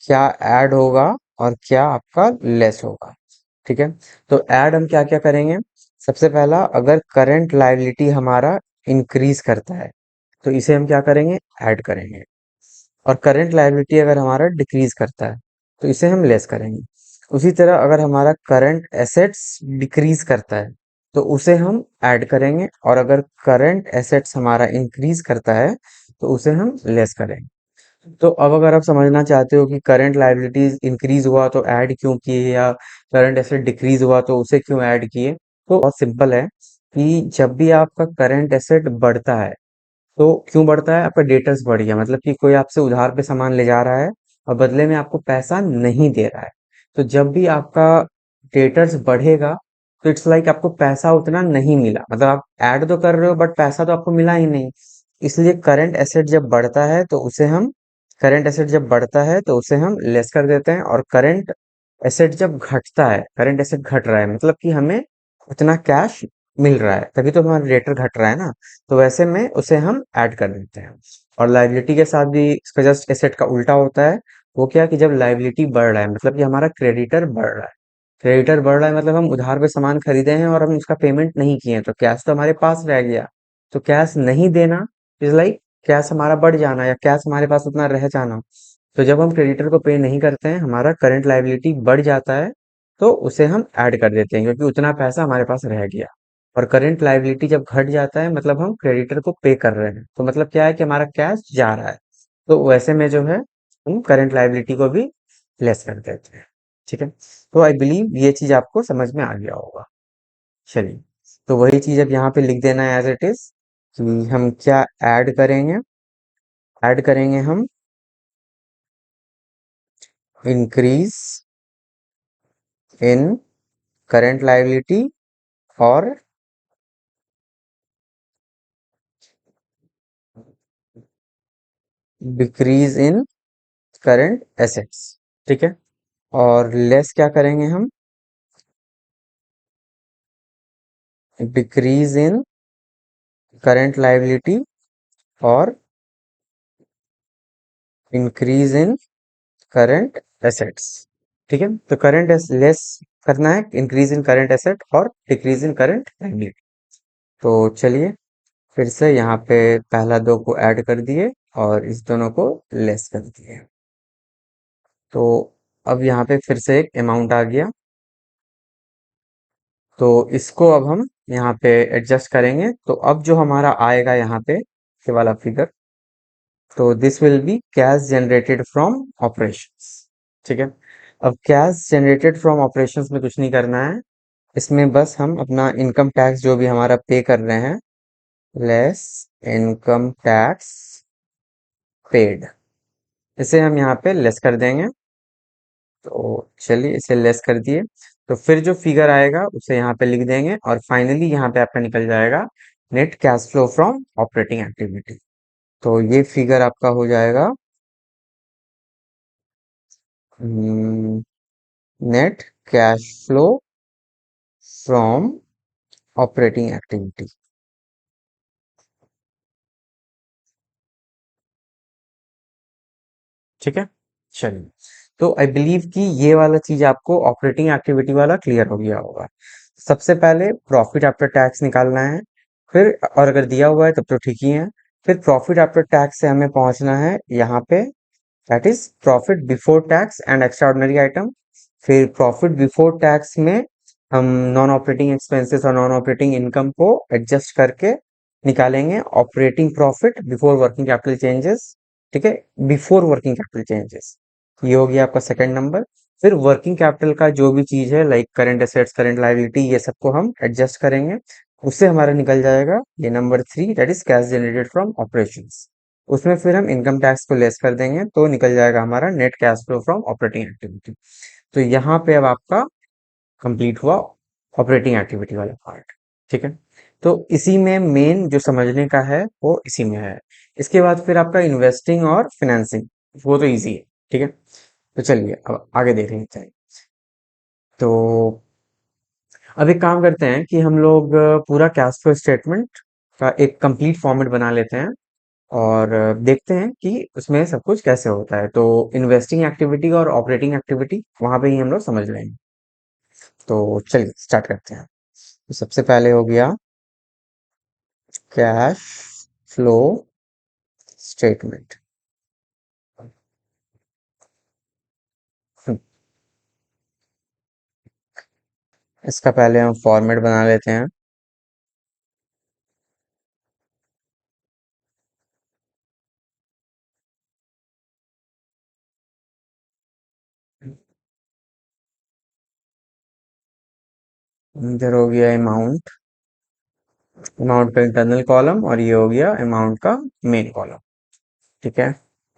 क्या ऐड होगा और क्या आपका लेस होगा। ठीक है, तो ऐड हम क्या क्या करेंगे, सबसे पहला अगर करंट लायबिलिटी हमारा इंक्रीज करता है तो इसे हम क्या करेंगे, ऐड करेंगे। और करंट लायबिलिटी अगर हमारा डिक्रीज करता है तो इसे हम लेस करेंगे। उसी तरह अगर हमारा करंट एसेट्स डिक्रीज करता है तो उसे हम ऐड करेंगे, और अगर करंट एसेट्स हमारा इंक्रीज करता है तो उसे हम लेस करेंगे। तो अब अगर आप समझना चाहते हो कि करंट लायबिलिटीज इंक्रीज हुआ तो ऐड क्यों किए, या करंट एसेट डिक्रीज हुआ तो उसे क्यों ऐड किए, तो बहुत सिंपल है कि जब भी आपका करंट एसेट बढ़ता है तो क्यों बढ़ता है, आपका डेटर्स बढ़ गया, मतलब कि कोई आपसे उधार पे सामान ले जा रहा है और बदले में आपको पैसा नहीं दे रहा है। तो जब भी आपका डेटर्स बढ़ेगा तो इट्स लाइक आपको पैसा उतना नहीं मिला, मतलब आप ऐड तो कर रहे हो बट पैसा तो आपको मिला ही नहीं। इसलिए करंट एसेट जब बढ़ता है तो उसे हम लेस कर देते हैं, और करंट एसेट जब घटता है, करंट एसेट घट रहा है मतलब कि हमें उतना कैश मिल रहा है तभी तो हमारा रेटर घट रहा है ना, तो वैसे में उसे हम ऐड कर देते हैं। और लाइबिलिटी के साथ भी इसका जस्ट एसेट का उल्टा होता है। वो क्या कि जब लाइबिलिटी बढ़ रहा है मतलब कि हमारा क्रेडिटर बढ़ रहा है, क्रेडिटर बढ़ रहा है मतलब हम उधार पे सामान खरीदे हैं और हम उसका पेमेंट नहीं किए हैं, तो कैश तो हमारे पास रह गया। तो कैश नहीं देना इज लाइक कैश हमारा बढ़ जाना या कैश हमारे पास उतना रह जाना। तो जब हम क्रेडिटर को पे नहीं करते हैं, हमारा करंट लायबिलिटी बढ़ जाता है, तो उसे हम ऐड कर देते हैं क्योंकि उतना पैसा हमारे पास रह गया। और करंट लायबिलिटी जब घट जाता है मतलब हम क्रेडिटर को पे कर रहे हैं, तो मतलब क्या है कि हमारा कैश जा रहा है। तो वैसे में जो है हम करंट लायबिलिटी को भी लेस कर देते हैं। ठीक है, तो आई बिलीव ये चीज आपको समझ में आ गया होगा। चलिए, तो वही चीज अब यहाँ पे लिख देना है एज इट इज, कि हम क्या ऐड करेंगे। ऐड करेंगे हम इंक्रीज इन करंट लायबिलिटी और डिक्रीज इन करंट एसेट्स। ठीक है, और लेस क्या करेंगे हम, डिक्रीज इन करंट लायबिलिटी और इंक्रीज इन करंट एसेट्स। ठीक है, तो करंट लेस करना है, इंक्रीज इन करंट एसेट और डिक्रीज इन करंट लायबिलिटी। तो चलिए, फिर से यहाँ पे पहला दो को ऐड कर दिए और इस दोनों को लेस कर दिए। तो अब यहाँ पे फिर से एक अमाउंट आ गया, तो इसको अब हम यहाँ पे एडजस्ट करेंगे। तो अब जो हमारा आएगा यहाँ पे ये वाला फिगर, तो this will be cash generated from operations. ठीक है, अब कैश जनरेटेड फ्रॉम ऑपरेशंस में कुछ नहीं करना है, इसमें बस हम अपना इनकम टैक्स जो भी हमारा पे कर रहे हैं, लेस इनकम टैक्स पेड, इसे हम यहाँ पे लेस कर देंगे। तो चलिए इसे लेस कर दिए, तो फिर जो फिगर आएगा उसे यहाँ पे लिख देंगे और फाइनली यहाँ पे आपका निकल जाएगा net cash flow from operating activity. तो ये फिगर आपका हो जाएगा net cash flow from operating activity. ठीक है, चलिए, तो आई बिलीव कि ये वाला चीज आपको ऑपरेटिंग एक्टिविटी वाला क्लियर हो गया होगा। सबसे पहले प्रॉफिट आफ्टर टैक्स निकालना है, फिर और अगर दिया हुआ है तब तो ठीक ही है, फिर प्रॉफिट आफ्टर टैक्स से हमें पहुंचना है यहाँ पे, that is profit before tax and extra ordinary item. फिर प्रॉफिट बिफोर टैक्स में हम नॉन ऑपरेटिंग एक्सपेंसेस और नॉन ऑपरेटिंग इनकम को एडजस्ट करके निकालेंगे operating profit before working capital changes. ठीक है, बिफोर वर्किंग कैपिटल चेंजेस, ये हो गया आपका सेकंड नंबर। फिर वर्किंग कैपिटल का जो भी चीज है like current assets, current liability, ये सबको हम एडजस्ट करेंगे, उससे हमारा निकल जाएगा ये number 3, that is cash generated from operations. उसमें फिर हम इनकम टैक्स को लेस कर देंगे, तो निकल जाएगा हमारा net cash flow from operating activity. तो यहाँ पे अब आपका कंप्लीट हुआ ऑपरेटिंग एक्टिविटी वाला पार्ट। ठीक है, तो इसी में मेन जो समझने का है वो इसी में है। इसके बाद फिर आपका इन्वेस्टिंग और फिनेंसिंग, वो तो इजी है। ठीक है, तो चलिए अब आगे देख लेते हैं। तो अब एक काम करते हैं कि हम लोग पूरा कैश फ्लो स्टेटमेंट का एक कंप्लीट फॉर्मेट बना लेते हैं और देखते हैं कि उसमें सब कुछ कैसे होता है। तो इन्वेस्टिंग एक्टिविटी और ऑपरेटिंग एक्टिविटी वहां पे ही हम लोग समझ लेंगे। तो चलिए स्टार्ट करते हैं। तो सबसे पहले हो गया कैश फ्लो स्टेटमेंट। इसका पहले हम फॉर्मेट बना लेते हैं। इधर हो गया अमाउंट, अमाउंट का इंटरनल कॉलम, और ये हो गया अमाउंट का मेन कॉलम। ठीक है,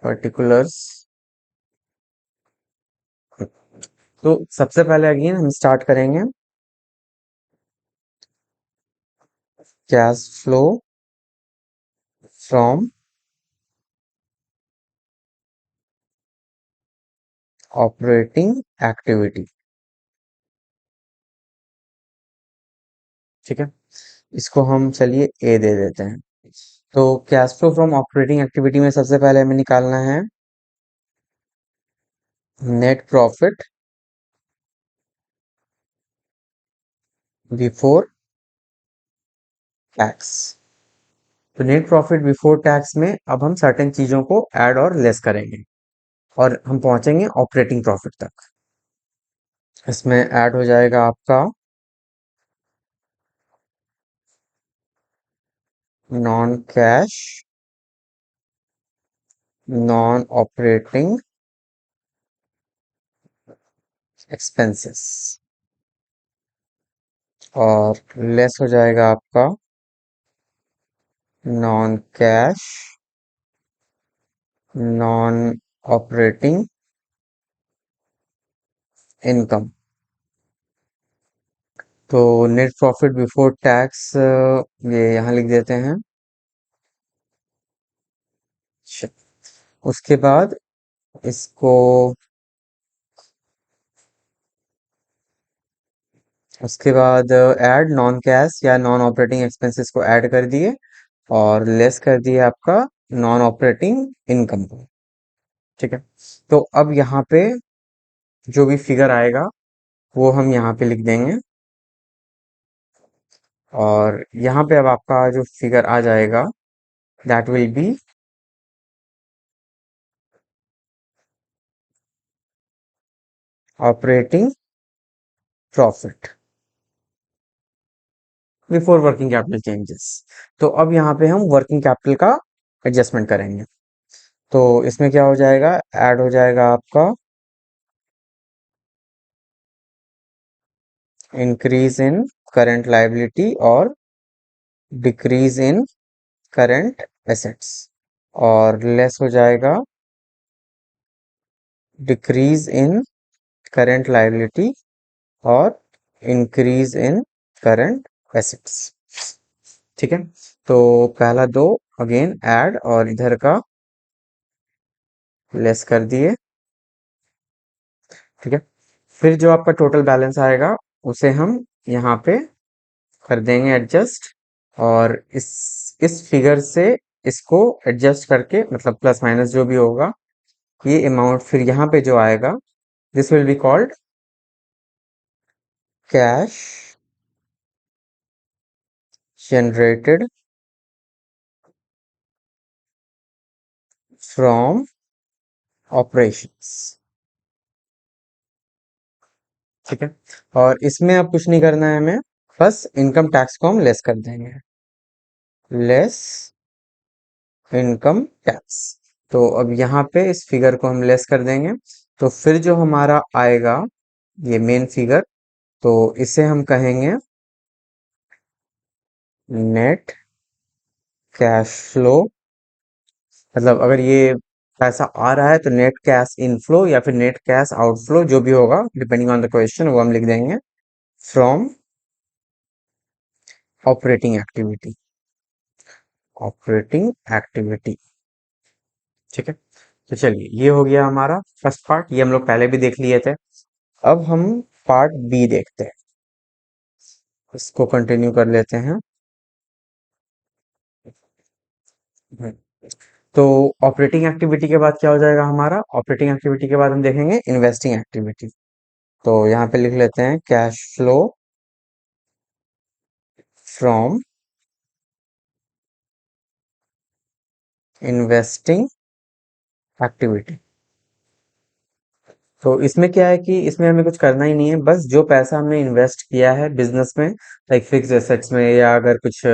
पर्टिकुलर्स। तो सबसे पहले अगेन हम स्टार्ट करेंगे cash flow from operating activity. ठीक है, इसको हम चलिए ए दे देते हैं। तो cash flow from operating activity में सबसे पहले हमें निकालना है नेट प्रॉफिट बिफोर टैक्स। तो नेट प्रॉफिट बिफोर टैक्स में अब हम सर्टेन चीजों को ऐड और लेस करेंगे। और हम पहुंचेंगे ऑपरेटिंग प्रॉफिट तक। इसमें ऐड हो जाएगा आपका non cash, non operating expenses, और लेस हो जाएगा आपका non cash, non operating income. तो नेट प्रॉफिट बिफोर टैक्स ये यहाँ लिख देते हैं। श- उसके बाद इसको, उसके बाद ऐड नॉन कैश या नॉन ऑपरेटिंग एक्सपेंसेस को ऐड कर दिए और लेस कर दिए आपका नॉन ऑपरेटिंग इनकम को। ठीक है, तो अब यहाँ पे जो भी फिगर आएगा वो हम यहाँ पे लिख देंगे, और यहाँ पे अब आपका जो फिगर आ जाएगा that will be operating profit before working capital changes. तो अब यहाँ पे हम वर्किंग कैपिटल का एडजस्टमेंट करेंगे। तो इसमें क्या हो जाएगा, ऐड हो जाएगा आपका इंक्रीज इन करंट लायबिलिटी और डिक्रीज इन करंट एसेट्स, और लेस हो जाएगा डिक्रीज इन करंट लायबिलिटी और इंक्रीज इन करंट एसेट्स। ठीक है, तो पहला दो अगेन ऐड और इधर का लेस कर दिए। ठीक है, फिर जो आपका टोटल बैलेंस आएगा उसे हम यहाँ पे कर देंगे एडजस्ट, और इस फिगर से इसको एडजस्ट करके, मतलब प्लस माइनस जो भी होगा, ये अमाउंट फिर यहाँ पे जो आएगा this will be called cash generated from operations. ठीक है, और इसमें अब कुछ नहीं करना है हमें, बस इनकम टैक्स को हम लेस कर देंगे, लेस इनकम टैक्स। तो अब यहाँ पे इस फिगर को हम लेस कर देंगे, तो फिर जो हमारा आएगा ये मेन फिगर, तो इसे हम कहेंगे नेट कैश फ्लो। मतलब अगर ये पैसा आ रहा है तो नेट कैश इनफ्लो या फिर नेट कैश आउटफ्लो जो भी होगा डिपेंडिंग ऑन द क्वेश्चन, वो हम लिख देंगे from operating activity, operating activity. ठीक है, तो चलिए ये हो गया हमारा फर्स्ट पार्ट, ये हम लोग पहले भी देख लिए थे। अब हम पार्ट बी देखते हैं, इसको कंटिन्यू कर लेते हैं। हम्म, तो ऑपरेटिंग एक्टिविटी के बाद क्या हो जाएगा हमारा, ऑपरेटिंग एक्टिविटी के बाद हम देखेंगे इन्वेस्टिंग एक्टिविटी। तो यहाँ पे लिख लेते हैं cash flow from investing activity. तो इसमें क्या है कि इसमें हमें कुछ करना ही नहीं है, बस जो पैसा हमने इन्वेस्ट किया है बिजनेस में, लाइक फिक्स एसेट्स में, या अगर कुछ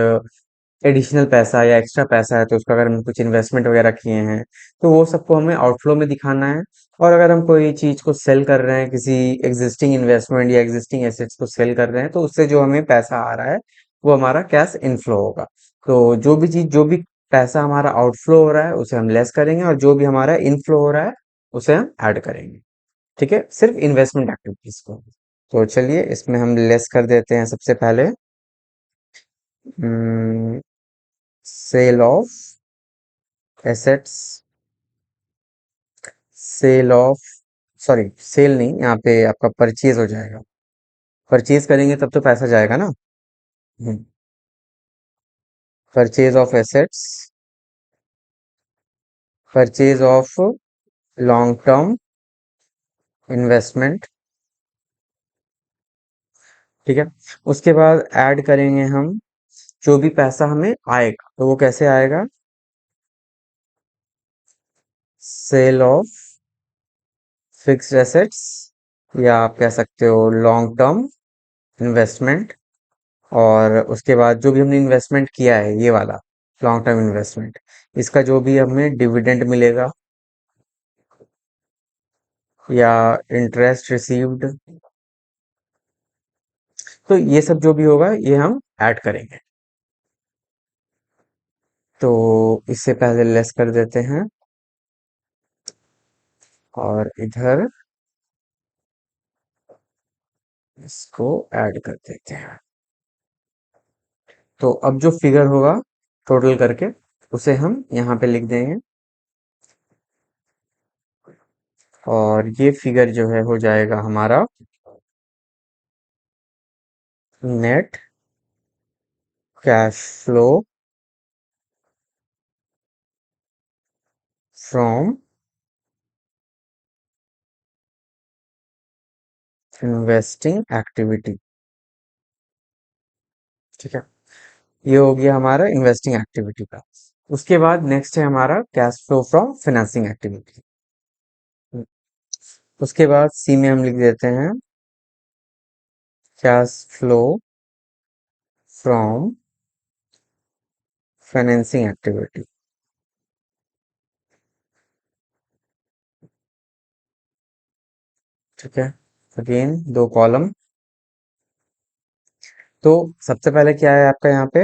एडिशनल पैसा या एक्स्ट्रा पैसा है तो उसका अगर हम कुछ इन्वेस्टमेंट वगैरह किए हैं तो वो सबको हमें आउटफ्लो में दिखाना है। और अगर हम कोई चीज को सेल कर रहे हैं, किसी एग्जिस्टिंग इन्वेस्टमेंट या एग्जिस्टिंग एसेट्स को सेल कर रहे हैं, तो उससे जो हमें पैसा आ रहा है वो हमारा कैश इनफ्लो होगा। तो जो भी चीज, जो भी पैसा हमारा आउटफ्लो हो रहा है उसे हम लेस करेंगे, और जो भी हमारा इनफ्लो हो रहा है उसे हम ऐड करेंगे। ठीक है, सिर्फ इन्वेस्टमेंट एक्टिविटीज को। तो चलिए इसमें हम लेस कर देते हैं सबसे पहले sale of assets, sale of, sorry sale नहीं, यहाँ पे आपका परचेज हो जाएगा, परचेज करेंगे तब तो पैसा जाएगा ना। Purchase of assets, purchase of long term investment. ठीक है, उसके बाद ऐड करेंगे हम जो भी पैसा हमें आएगा, तो वो कैसे आएगा, सेल ऑफ फिक्स्ड एसेट्स, या आप कह सकते हो लॉन्ग टर्म इन्वेस्टमेंट। और उसके बाद जो भी हमने इन्वेस्टमेंट किया है ये वाला लॉन्ग टर्म इन्वेस्टमेंट, इसका जो भी हमें डिविडेंड मिलेगा या इंटरेस्ट रिसीव्ड, तो ये सब जो भी होगा ये हम ऐड करेंगे। तो इससे पहले लेस कर देते हैं और इधर इसको ऐड कर देते हैं। तो अब जो फिगर होगा टोटल करके उसे हम यहाँ पे लिख देंगे, और ये फिगर जो है हो जाएगा हमारा net cash flow from investing activity. ठीक है, ये हो गया हमारा इन्वेस्टिंग एक्टिविटी का। उसके बाद नेक्स्ट है हमारा cash flow from financing activity. उसके बाद सी में हम लिख देते हैं cash flow from financing activity. ठीक है, अगेन दो कॉलम। तो सबसे पहले क्या है आपका यहाँ पे,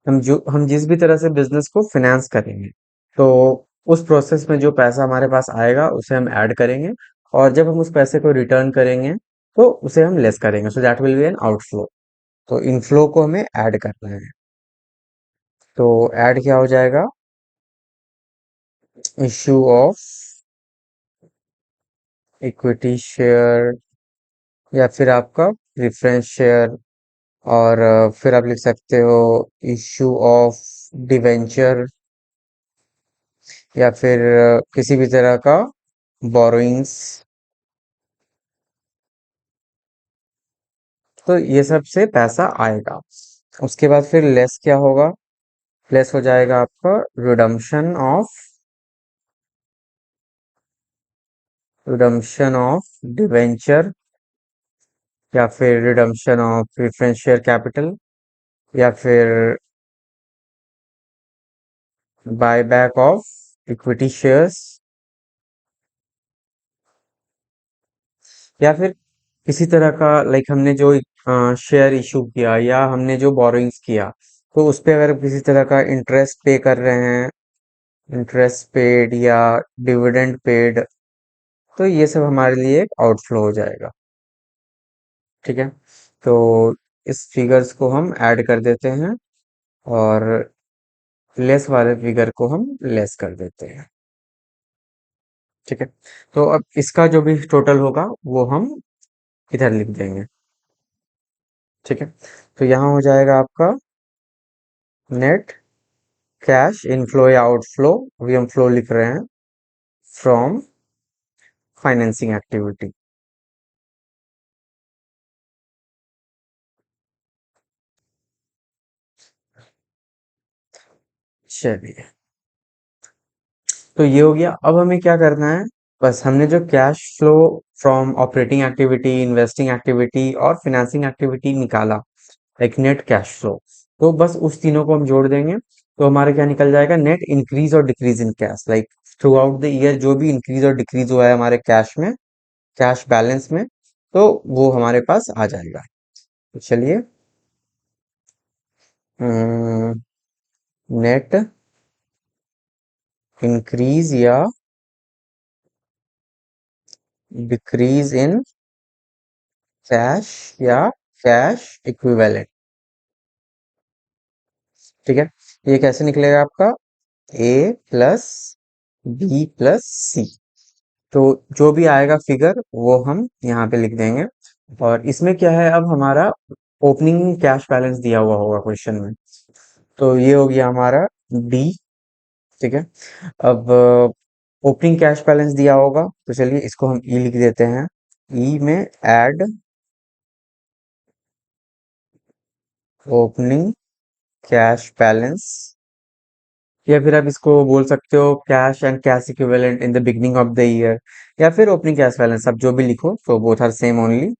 हम जिस भी तरह से बिजनेस को फिनेंस करेंगे, तो उस प्रोसेस में जो पैसा हमारे पास आएगा उसे हम ऐड करेंगे, और जब हम उस पैसे को रिटर्न करेंगे तो उसे हम लेस करेंगे, so that will be an outflow. तो इनफ्लो को हमें ऐड करना है। तो ऐड क्या हो जाएगा, इश्यू ऑफ इक्विटी शेयर, या फिर आपका प्रेफरेंस शेयर, और फिर आप लिख सकते हो इश्यू ऑफ डिवेंचर, या फिर किसी भी तरह का बोरोइंग्स। तो ये सब से पैसा आएगा। उसके बाद फिर लेस क्या होगा, लेस हो जाएगा आपका रिडम्पशन ऑफ डिवेंचर, या फिर redemption of preference share capital, या फिर बायबैक ऑफ इक्विटी शेयर्स, या फिर किसी तरह का लाइक हमने जो शेयर इशू किया या हमने जो बोरोइंग्स किया, तो उस पे अगर किसी तरह का इंटरेस्ट पे कर रहे हैं, इंटरेस्ट पेड या डिविडेंड पेड, तो ये सब हमारे लिए एक आउटफ्लो हो जाएगा। ठीक है, तो इस फिगर्स को हम ऐड कर देते हैं और लेस वाले फिगर को हम लेस कर देते हैं। ठीक है, तो अब इसका जो भी टोटल होगा वो हम इधर लिख देंगे। ठीक है, तो यहाँ हो जाएगा आपका नेट कैश इनफ्लो या आउटफ्लो, अभी हम फ्लो लिख रहे हैं, फ्रॉम फाइनेंसिंग एक्टिविटी। चलिए, तो ये हो गया। अब हमें क्या करना है, बस हमने जो cash flow from operating activity, investing activity और फिनेंसिंग एक्टिविटी निकाला, लाइक नेट कैश फ्लो, तो बस उस तीनों को हम जोड़ देंगे। तो हमारे क्या निकल जाएगा, नेट इंक्रीज और decrease in cash, like through out the year जो भी इंक्रीज और डिक्रीज हुआ है हमारे कैश में, कैश बैलेंस में, तो वो हमारे पास आ जाएगा। तो चलिए, नेट इंक्रीज या डिक्रीज इन कैश या कैश इक्विवेलेंट। ठीक है, ये कैसे निकलेगा आपका, ए प्लस बी प्लस सी। तो जो भी आएगा फिगर वो हम यहाँ पे लिख देंगे। और इसमें क्या है, अब हमारा ओपनिंग कैश बैलेंस दिया हुआ होगा क्वेश्चन में, तो ये हो गया हमारा डी। ठीक है, अब ओपनिंग कैश बैलेंस दिया होगा, तो चलिए इसको हम ई लिख देते हैं। ई में ऐड ओपनिंग कैश बैलेंस या फिर आप इसको बोल सकते हो cash and cash equivalent in the beginning of the year, या फिर ओपनिंग कैश बैलेंस, आप जो भी लिखो, तो बोथ आर सेम ओनली।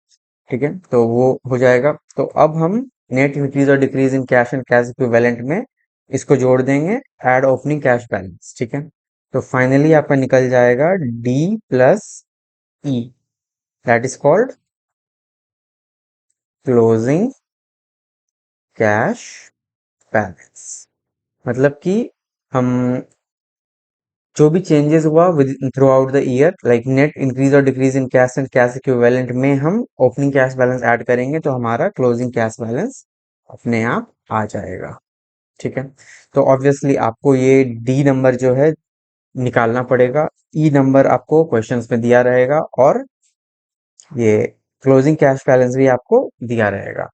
ठीक है, तो वो हो जाएगा। तो अब हम नेट इंक्रीज और decrease in cash and cash equivalent में इसको जोड़ देंगे, एड ओपनिंग कैश बैलेंस। ठीक है, तो फाइनली आपका निकल जाएगा D plus E, that is called closing cash balance. मतलब कि हम जो भी चेंजेस हुआ with throughout the year, like net increase और decrease in cash and cash equivalent में हम ओपनिंग कैश बैलेंस ऐड करेंगे, तो हमारा क्लोजिंग कैश बैलेंस अपने आप आ जाएगा। ठीक है, तो ऑब्वियसली आपको ये डी नंबर जो है निकालना पड़ेगा, ई नंबर आपको क्वेश्चंस में दिया रहेगा, और ये क्लोजिंग कैश बैलेंस भी आपको दिया रहेगा।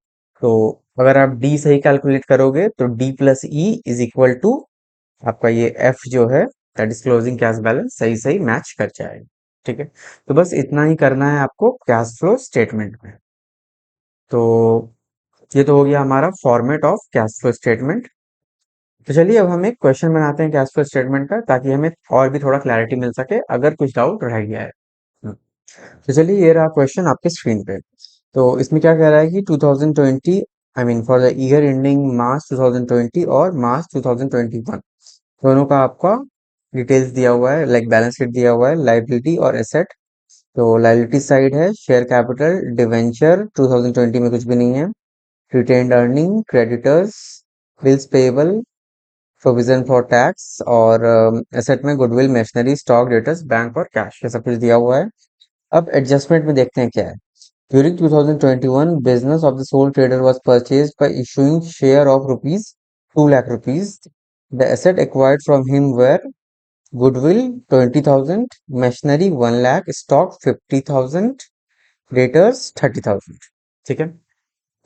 तो अगर आप डी सही कैलकुलेट करोगे तो D plus E is equal to आपका ये एफ जो है, that is closing cash balance, सही सही मैच कर जाएगा। ठीक है, तो बस इतना ही करना है आपको कैश फ्लो स्टेटमेंट में। तो ये तो हो गया हमारा format of cash flow statement. तो चलिए अब हम एक क्वेश्चन बनाते हैं कैश फ्लो स्टेटमेंट का, ताकि हमें और भी थोड़ा क्लैरिटी मिल सके अगर कुछ डाउट रह गया है। तो चलिए ये रहा क्वेश्चन आपके स्क्रीन पे। तो इसमें क्या कह रहा है कि 2020, I mean for the year ending मार्च 2020 और मार्च 2021, दोनों का आपका डिटेल्स दिया हुआ है, लाइक बैलेंस शीट दिया हुआ है, लाइबिलिटी और एसेट। तो लाइबिलिटी साइड है शेयर कैपिटल, डिवेंचर 2020 में कुछ भी नहीं है, retained earning, creditors, bills payable, provision for tax, और एसेट में goodwill, machinery, stock, debtors, bank और कैश, ये सब कुछ दिया हुआ है। अब एडजस्टमेंट में देखते हैं क्या है। During 2021, business of the sole trader was purchased by issuing share of rupees 2 lakh rupees. The asset acquired from him were goodwill 20,000, machinery 1 lakh, stock 50,000, debtors 30,000। ठीक है,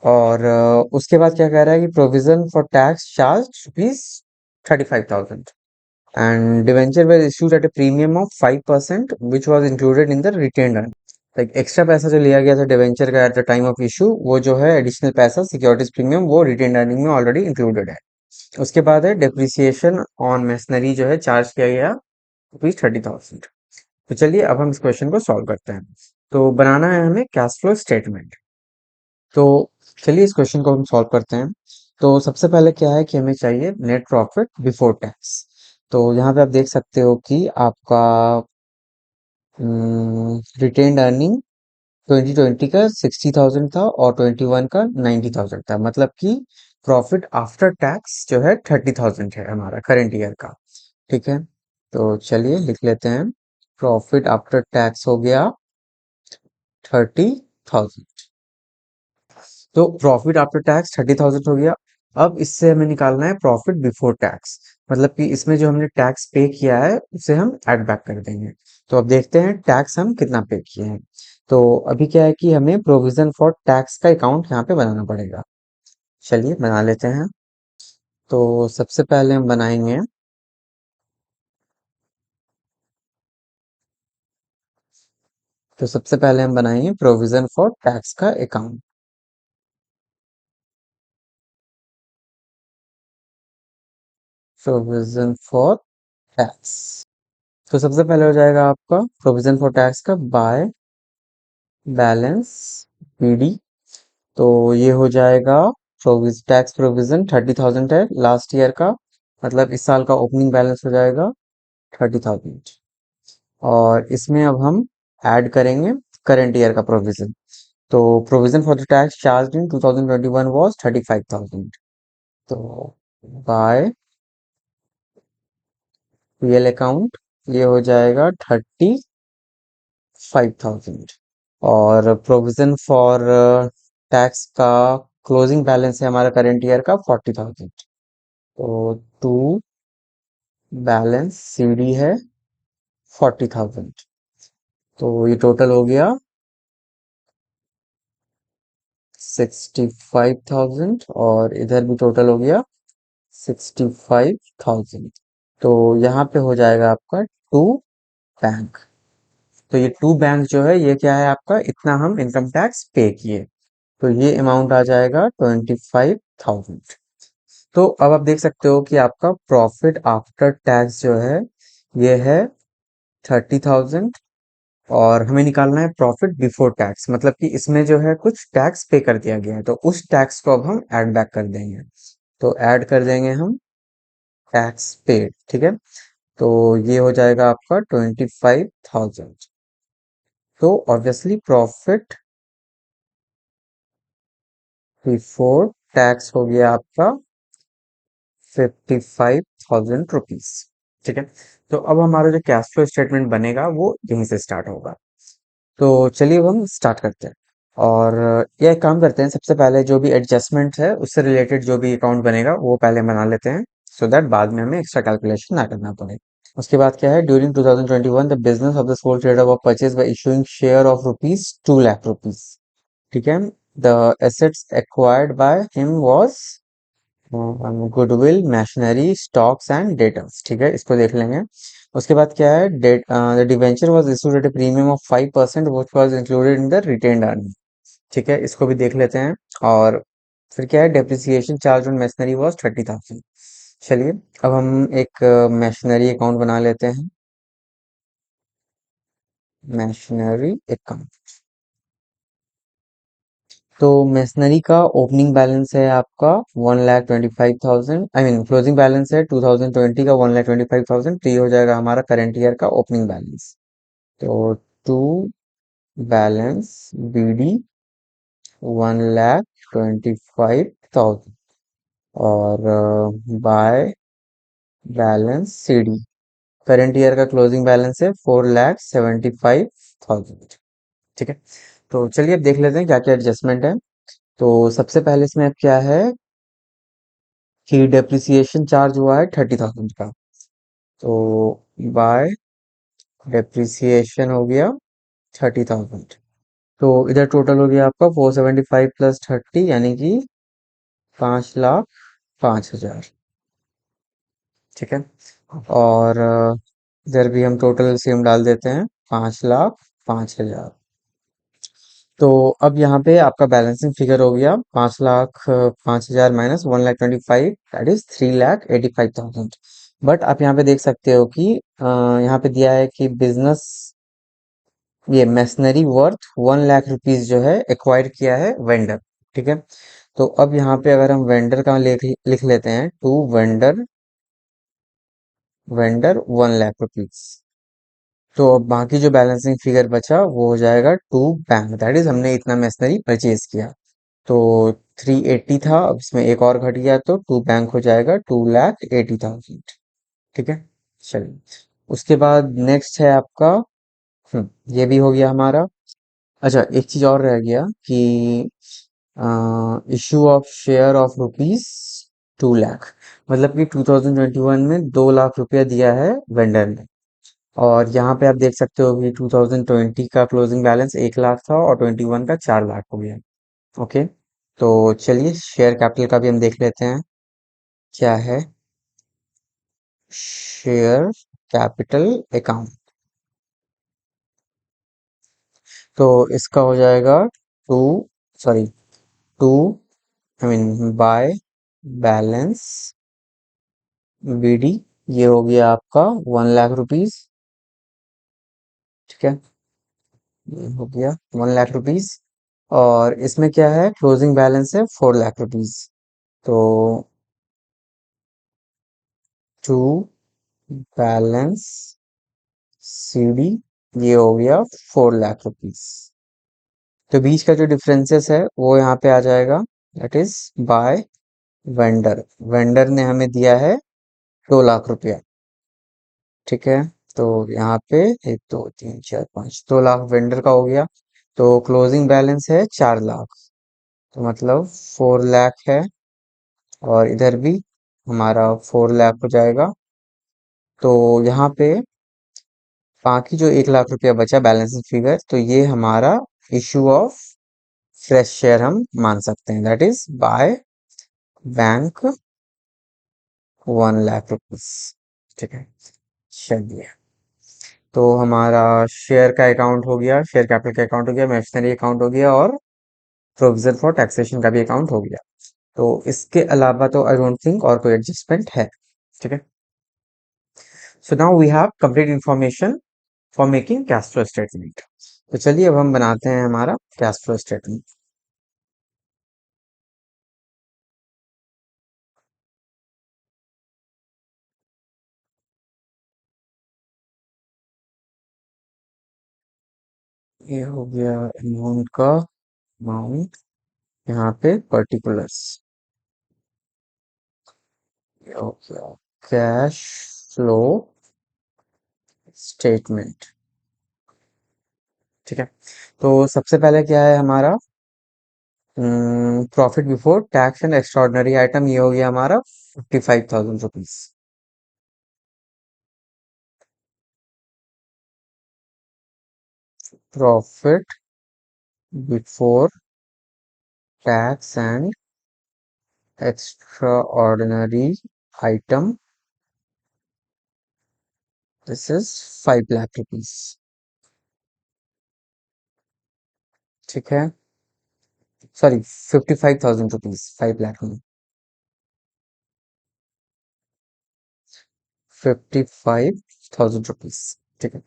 और उसके बाद क्या कह रहा है कि provision for tax charge rupees 35,000, and debenture were issued at a premium of 5% which was included in the retained earnings। Like extra पैसा जो लिया गया था डिवेंचर का at the time of issue, वो जो है एडिशनल पैसा सिक्योरिटीज प्रीमियम, वो रिटेन अर्निंग में ऑलरेडी इंक्लूडेड है। उसके बाद है डेप्रिसिएशन ऑन मशीनरी जो है चार्ज किया गया रुपीज 30,000। तो चलिए अब हम इस क्वेश्चन को सॉल्व करते हैं। तो बनाना है हमें कैश फ्लो स्टेटमेंट। तो चलिए इस क्वेश्चन को हम सॉल्व करते हैं। तो सबसे पहले क्या है कि हमें चाहिए नेट प्रॉफिट बिफोर टैक्स। तो यहाँ पे आप देख सकते हो कि आपका रिटेन्ड अर्निंग 2020 का 60,000 था और 21 का 90,000 था, मतलब कि प्रॉफिट आफ्टर टैक्स जो है 30,000 है हमारा करंट ईयर का। ठीक है, तो चलिए लिख लेते हैं, प्रॉफिट आफ्टर टैक्स हो गया 30,000। तो प्रॉफिट आफ्टर टैक्स 30,000 हो गया। अब इससे हमें निकालना है प्रॉफिट बिफोर टैक्स, मतलब कि इसमें जो हमने टैक्स पे किया है उसे हम ऐड बैक कर देंगे। तो अब देखते हैं टैक्स हम कितना पे किए हैं। तो अभी क्या है कि हमें प्रोविजन फॉर टैक्स का अकाउंट यहाँ पे बनाना पड़ेगा। चलिए बना लेते हैं। तो सबसे पहले हम बनाएंगे, हम बनाएंगे प्रोविजन फॉर टैक्स का अकाउंट। प्रोविजन फॉर टैक्स, तो सबसे पहले हो जाएगा आपका प्रोविजन फॉर टैक्स का बाय बैलेंस पीडी। तो ये हो जाएगा टैक्स प्रोविजन 30,000 है लास्ट ईयर का, मतलब इस साल का ओपनिंग बैलेंस हो जाएगा 30,000, और इसमें अब हम ऐड करेंगे करंट ईयर का प्रोविजन। तो provision for the tax charge in 2021 was 35,000। तो बाय पीएल अकाउंट ये हो जाएगा 35,000, और प्रोविजन फॉर टैक्स का क्लोजिंग बैलेंस है हमारा करंट ईयर का 40,000। तो टू बैलेंस सीडी है 40,000। तो ये टोटल हो गया 65,000, और इधर भी टोटल हो गया 65,000। तो यहाँ पे हो जाएगा आपका टू बैंक। तो ये टू बैंक जो है ये क्या है आपका, इतना हम इनकम टैक्स पे किए, तो ये अमाउंट आ जाएगा 25,000। तो अब आप देख सकते हो कि आपका प्रॉफिट आफ्टर टैक्स जो है ये है 30,000। और हमें निकालना है प्रॉफिट बिफोर टैक्स, मतलब कि इसमें जो है कुछ टैक्स पे कर दिया गया है, तो उस टैक्स को अब हम ऐड बैक कर देंगे। तो ऐड कर देंगे हम टैक्स पेड, ठीक है। तो ये हो जाएगा आपका 25,000। तो ऑब्वियसली प्रॉफिट बिफोर टैक्स हो गया आपका 55,000 रुपीज, ठीक है। तो अब हमारा जो कैश फ्लो स्टेटमेंट बनेगा वो यहीं से स्टार्ट होगा। तो चलिए अब हम स्टार्ट करते हैं। और ये एक काम करते हैं, सबसे पहले जो भी एडजस्टमेंट है उससे रिलेटेड जो भी अकाउंट बनेगा वो पहले बना लेते हैं, सो दैट बाद में हमें एक्स्ट्रा कैलकुलेशन ना करना पड़े। उसके बाद क्या है, during 2021 the business of the sole trader was purchase by issuing share of rupees 2 lakh rupees, ठीक है। The assets acquired by him was goodwill, machinery, stocks and debtors, ठीक है, इसको देख लेंगे। उसके बाद क्या है, debt the debenture was issued at a premium of 5% which was included in the retained earning, ठीक है, इसको भी देख लेते हैं। और फिर क्या है, depreciation charge on machinery was 30,000। चलिए अब हम एक मशीनरी अकाउंट बना लेते हैं, मशीनरी अकाउंट। तो मशीनरी का ओपनिंग बैलेंस है आपका 1,25,000, आई मीन क्लोजिंग बैलेंस है 2020 का 1,25,000, तो ये हो जाएगा हमारा करंट ईयर का ओपनिंग बैलेंस। तो टू बैलेंस बीडी 1,25,000 और by balance CD current year का क्लोजिंग बैलेंस है 4,75,000, ठीक है। तो चलिए अब देख लेते हैं क्या क्या एडजस्टमेंट है। तो सबसे पहले इसमें अब क्या है कि डेप्रिसिएशन चार्ज हुआ है 30,000 का, तो बाय डेप्रिसिएशन हो गया 30,000। तो इधर टोटल हो गया आपका 475 प्लस 30 यानी कि 5,05,000, ठीक है। और इधर भी हम टोटल सेम डाल देते हैं 5,05,000। तो अब यहाँ पे आपका बैलेंसिंग फिगर हो गया 5,05,000 माइनस 1,25,000, दैट इज 3,85,000। बट आप यहाँ पे देख सकते हो कि यहाँ पे दिया है कि बिजनेस ये मशीनरी वर्थ 1 लाख रुपीज जो है एक्वायर किया है वेंडर, ठीक है। तो अब यहाँ पे अगर हम वेंडर का लिख लिख लेते हैं, to vendor, vendor 1 lakh rupees. तो अब बाकी जो बैलेंसिंग फिगर बचा वो हो जाएगा टू बैंक, दैट इज हमने इतना मशीनरी परचेज किया। तो 380 था, अब इसमें एक और घट गया तो टू बैंक हो जाएगा 2,80,000, ठीक है। चलिए उसके बाद नेक्स्ट है आपका, ये भी हो गया हमारा। अच्छा एक चीज और रह गया कि issue of share of rupees 2 lakh, मतलब कि 2021 में 2 लाख रुपया दिया है वेंडर ने। और यहाँ पे आप देख सकते हो कि 2020 का क्लोजिंग बैलेंस 1 लाख था और 21 का 4 लाख हो गया। ओके, तो चलिए शेयर कैपिटल का भी हम देख लेते हैं क्या है, शेयर कैपिटल अकाउंट। तो इसका हो जाएगा to, sorry, to, I mean by balance BD, ये हो गया आपका 1 लाख रुपीज, ठीक है, ये हो गया 1 लाख रुपीज। और इसमें क्या है, क्लोजिंग बैलेंस है 4 लाख रुपीज। तो टू बैलेंस सीडी, ये हो गया 4 लाख रुपीज। तो बीच का जो डिफरेंसेस है वो यहाँ पे आ जाएगा, that is by vendor, vendor ने हमें दिया है 2 लाख रुपया, ठीक है। तो यहाँ पे 1 2 3 4 5, 2 लाख वेंडर का हो गया। तो क्लोजिंग बैलेंस है 4 लाख, तो मतलब 4 लाख है। और इधर भी हमारा 4 लाख हो जाएगा। तो यहाँ पे बाकी जो 1 लाख रुपया बचा बैलेंसिंग फिगर, तो ये हमारा इशू ऑफ फ्रेश शेयर हम मान सकते हैं, that is by bank 1 lakh rupees, ठीक है। चलिए तो हमारा शेयर का अकाउंट हो गया, शेयर कैपिटल का अकाउंट हो गया, मशीनरी अकाउंट हो गया और प्रोविजन फॉर टैक्सेशन का भी अकाउंट हो गया। तो इसके अलावा तो आई डोंट थिंक और कोई एडजस्टमेंट है। ठीक है। So now we have complete information for making cash flow statement. तो चलिए अब हम बनाते हैं हमारा कैश फ्लो स्टेटमेंट। ये हो गया अमाउंट का अमाउंट, यहाँ पे पर्टिकुलर्स, ये हो गया कैश फ्लो स्टेटमेंट। ठीक है। तो सबसे पहले क्या है हमारा profit before tax and extraordinary item, ये हो गया हमारा 55,000 rupees. Profit before tax and extraordinary item, this is 5 lakh rupees. ठीक है। सॉरी, 55,000 रुपीज, 5 लाख में 55,000 रुपीज। ठीक है।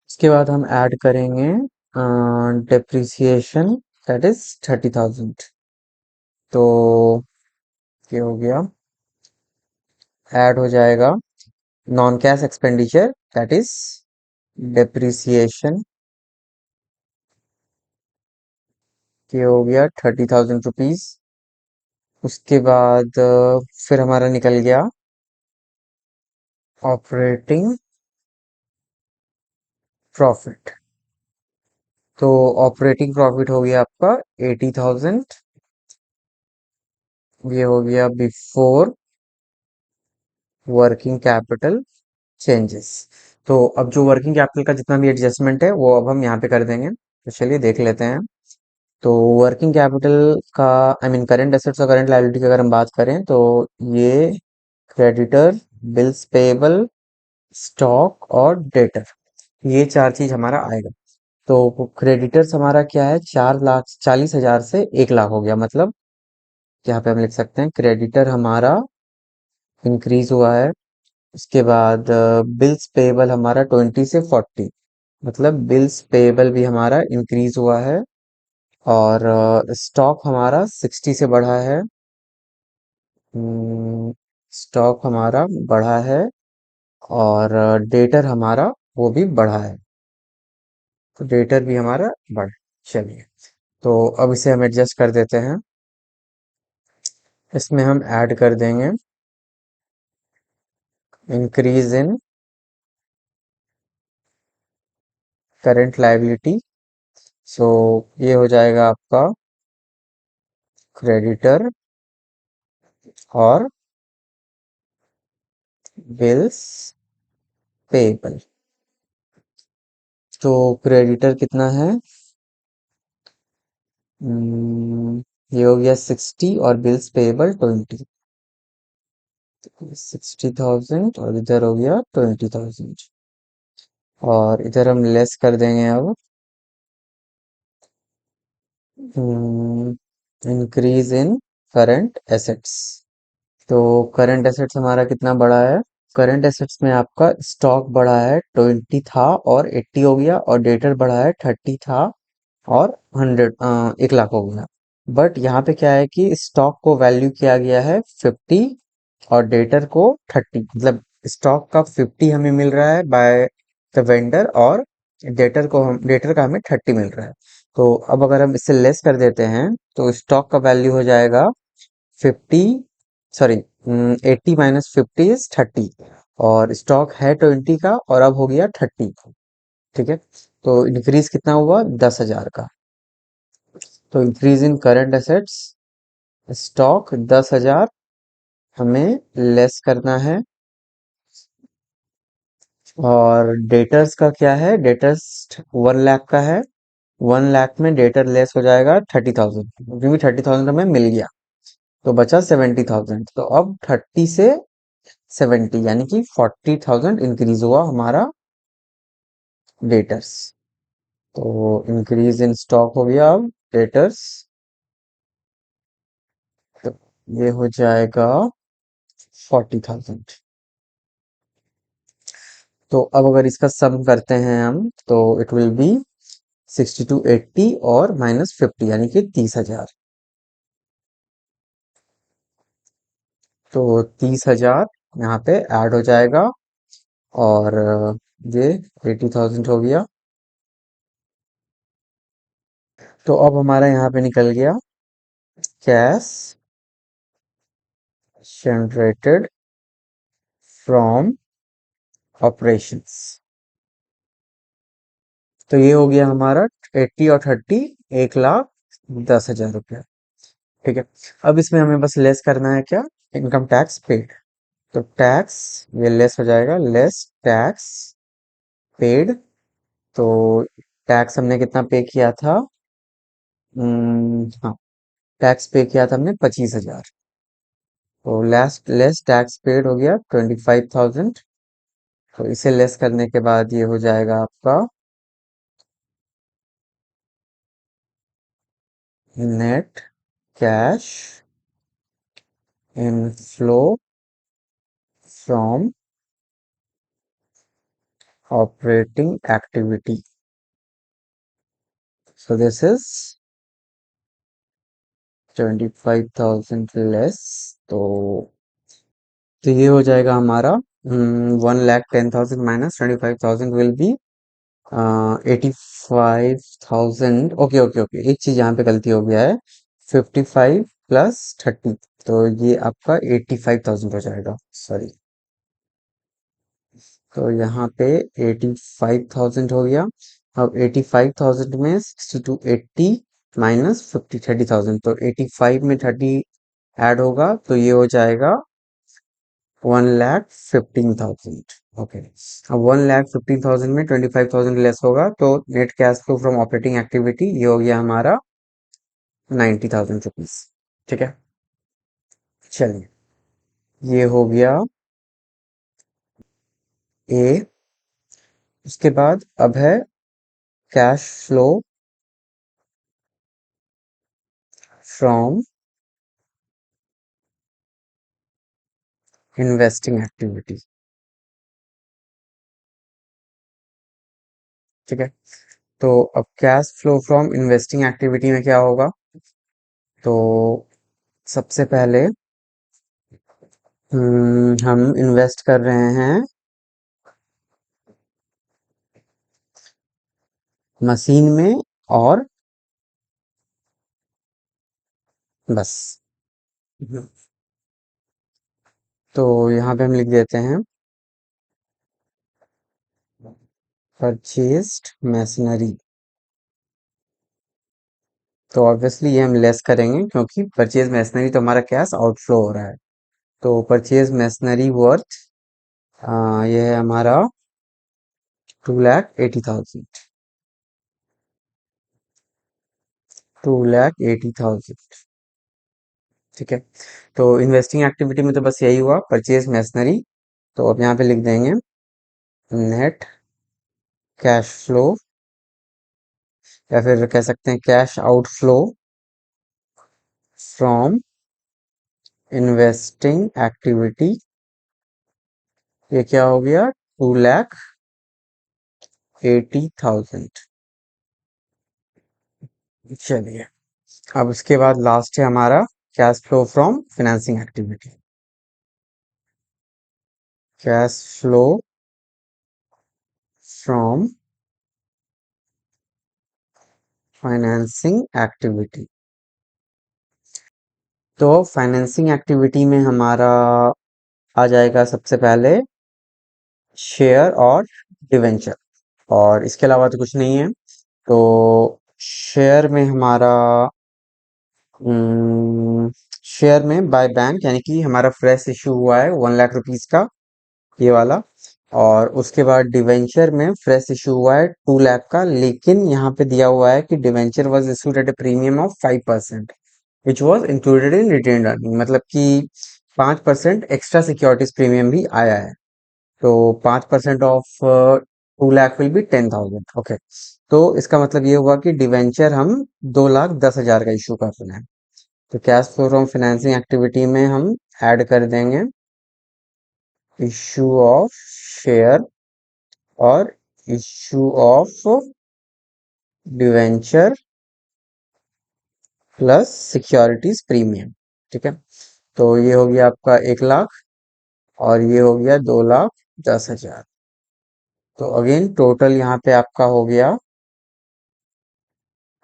उसके बाद हम ऐड करेंगे डेप्रिसिएशन, दैट इज 30,000। तो ये हो गया, ऐड हो जाएगा non cash expenditure, that is depreciation, ये हो गया 30,000 रुपीज। उसके बाद फिर हमारा निकल गया ऑपरेटिंग प्रॉफिट। तो ऑपरेटिंग प्रॉफिट हो गया आपका 80,000, ये हो गया बिफोर वर्किंग कैपिटल चेंजेस। तो अब जो वर्किंग कैपिटल का जितना भी एडजस्टमेंट है वो अब हम यहाँ पे कर देंगे। तो चलिए देख लेते हैं। तो वर्किंग कैपिटल का, आई मीन करंट एसेट्स और करंट लायबिलिटी की अगर हम बात करें तो ये क्रेडिटर, बिल्स पेएबल, स्टॉक और डेटर, ये चार चीज हमारा आएगा। तो क्रेडिटर्स हमारा क्या है, 4,40,000 से 1 लाख हो गया। मतलब यहाँ पे हम लिख सकते हैं क्रेडिटर हमारा इंक्रीज हुआ है। उसके बाद बिल्स पेएबल हमारा 20 से 40, मतलब बिल्स पेएबल भी हमारा इंक्रीज हुआ है। और स्टॉक हमारा 60 से बढ़ा है। स्टॉक हमारा बढ़ा है। और डेटर हमारा वो भी बढ़ा है। तो डेटर भी हमारा बढ़ा। चलिए, तो अब इसे हम एडजस्ट कर देते हैं। इसमें हम ऐड कर देंगे इंक्रीज इन करंट लायबिलिटी। सो ये हो जाएगा आपका क्रेडिटर और बिल्स पेएबल। तो क्रेडिटर कितना है, ये हो गया 60 और बिल्स पेएबल 20। 60,000 और इधर हो गया 20,000। और इधर हम लेस कर देंगे अब इंक्रीज इन करंट एसेट्स। तो करंट एसेट्स हमारा कितना बढ़ा है, करंट एसेट्स में आपका स्टॉक बढ़ा है 20 था और 80 हो गया, और डेटर बढ़ा है 30 था और 1 लाख हो गया। बट यहाँ पे क्या है कि स्टॉक को वैल्यू किया गया है 50 और डेटर को 30, मतलब स्टॉक का 50 हमें मिल रहा है बाय द वेंडर, और डेटर का हमें 30 मिल रहा है। तो अब अगर हम इससे लेस कर देते हैं तो स्टॉक का वैल्यू हो जाएगा 50, सॉरी 80 माइनस 50 इज 30, और स्टॉक है 20 का और अब हो गया 30। ठीक है। तो इंक्रीज कितना हुआ, 10,000 का। तो increase in current assets, stock 10,000 हमें लेस करना है। और डेटर्स का क्या है, डेटर्स 1 लाख का है। 1 लाख में डेटर लेस हो जाएगा 30,000, क्योंकि 30,000 हमें मिल गया। तो बचा 70,000। तो अब 30 से 70 यानी कि 40,000 इंक्रीज हुआ हमारा डेटर्स। तो इंक्रीज इन स्टॉक हो गया अब डेटर्स। ये हो जाएगा 40,000। तो अब अगर इसका सम करते हैं हम, तो इट विल बी 6280 और -50 यानी कि 30,000। तो 30,000 यहाँ पे ऐड हो जाएगा, और ये 80,000 हो गया। तो अब हमारा यहाँ पे निकल गया कैश जनरेटेड फ्रॉम ऑपरेशंस। तो ये हो गया हमारा 80 और 30, 1,10,000 रुपया। ठीक है। अब इसमें हमें बस लेस करना है क्या, इनकम टैक्स पेड। तो टैक्स, ये लेस हो जाएगा, लेस टैक्स पेड। तो टैक्स हमने कितना पे किया था, हाँ, टैक्स पे किया था हमने 25,000। तो लेस लेस टैक्स पेड हो गया 25,000। तो इसे लेस करने के बाद ये हो जाएगा आपका net cash inflow from operating activity. So this is 25,000 less. तो तो ये हो जाएगा हमारा 1,10,000 minus 25,000 will be 85,000। Okay okay okay, एक चीज यहाँ पे गलती हो गया है, 55 प्लस 30, तो ये आपका 85,000 हो जाएगा, सॉरी। तो यहाँ पे 85,000 हो गया। अब 85,000 में 6280 माइनस 50, 30,000, तो 85 में 30 ऐड होगा, तो ये हो जाएगा 1,15,000। ओके। अब 1,15,000 में 25,000 लेस होगा, तो net cash flow from operating activity ये हो गया हमारा 90,000 रुपीज। ठीक है। चलिए, ये हो गया ए। उसके बाद अब है cash flow from investing activity. ठीक है। तो अब cash flow from investing activity में क्या होगा, तो सबसे पहले हम इन्वेस्ट कर रहे हैं मशीन में, और बस। हम्म। तो यहाँ पे हम लिख देते हैं परचेस्ड मशीनरी। तो ऑब्वियसली ये हम लेस करेंगे, क्योंकि परचेज मशीनरी तो हमारा कैश आउटफ्लो हो रहा है। तो परचेज मशीनरी वर्थ ये है हमारा 2,80,000। 2,80,000। ठीक है। तो इन्वेस्टिंग एक्टिविटी में तो बस यही हुआ, परचेज मशीनरी। तो अब यहाँ पे लिख देंगे नेट कैश फ्लो, या फिर कह सकते हैं cash outflow from investing activity. ये क्या हो गया, 2,80,000। चलिए, अब उसके बाद लास्ट है हमारा cash flow from financing activity. Cash flow from financing activity. तो फाइनेंसिंग एक्टिविटी में हमारा आ जाएगा सबसे पहले शेयर और डिवेंचर, और इसके अलावा तो कुछ नहीं है। तो शेयर में हमारा शेयर में बाय बैंक, यानी कि हमारा फ्रेश इशू हुआ है 1,00,000 रुपीज का, ये वाला। और उसके बाद डिवेंचर में फ्रेश इशू हुआ है 2,00,000 का, लेकिन यहाँ पे दिया हुआ है कि debenture was issued at a premium of 5%, which was included in retained earning, मतलब कि 5% एक्स्ट्रा सिक्योरिटीज प्रीमियम भी आया है। तो 5% ऑफ 2,00,000 विल बी 10,000। ओके। तो इसका मतलब ये हुआ कि डिवेंचर हम 2,10,000 का इशू कर रहे हैं। तो cash flow from financing activity में हम ऐड कर देंगे इशू ऑफ शेयर और issue of debenture plus securities premium. ठीक है, तो ये हो गया आपका 1 लाख और ये हो गया 2,10,000। तो अगेन टोटल यहाँ पे आपका हो गया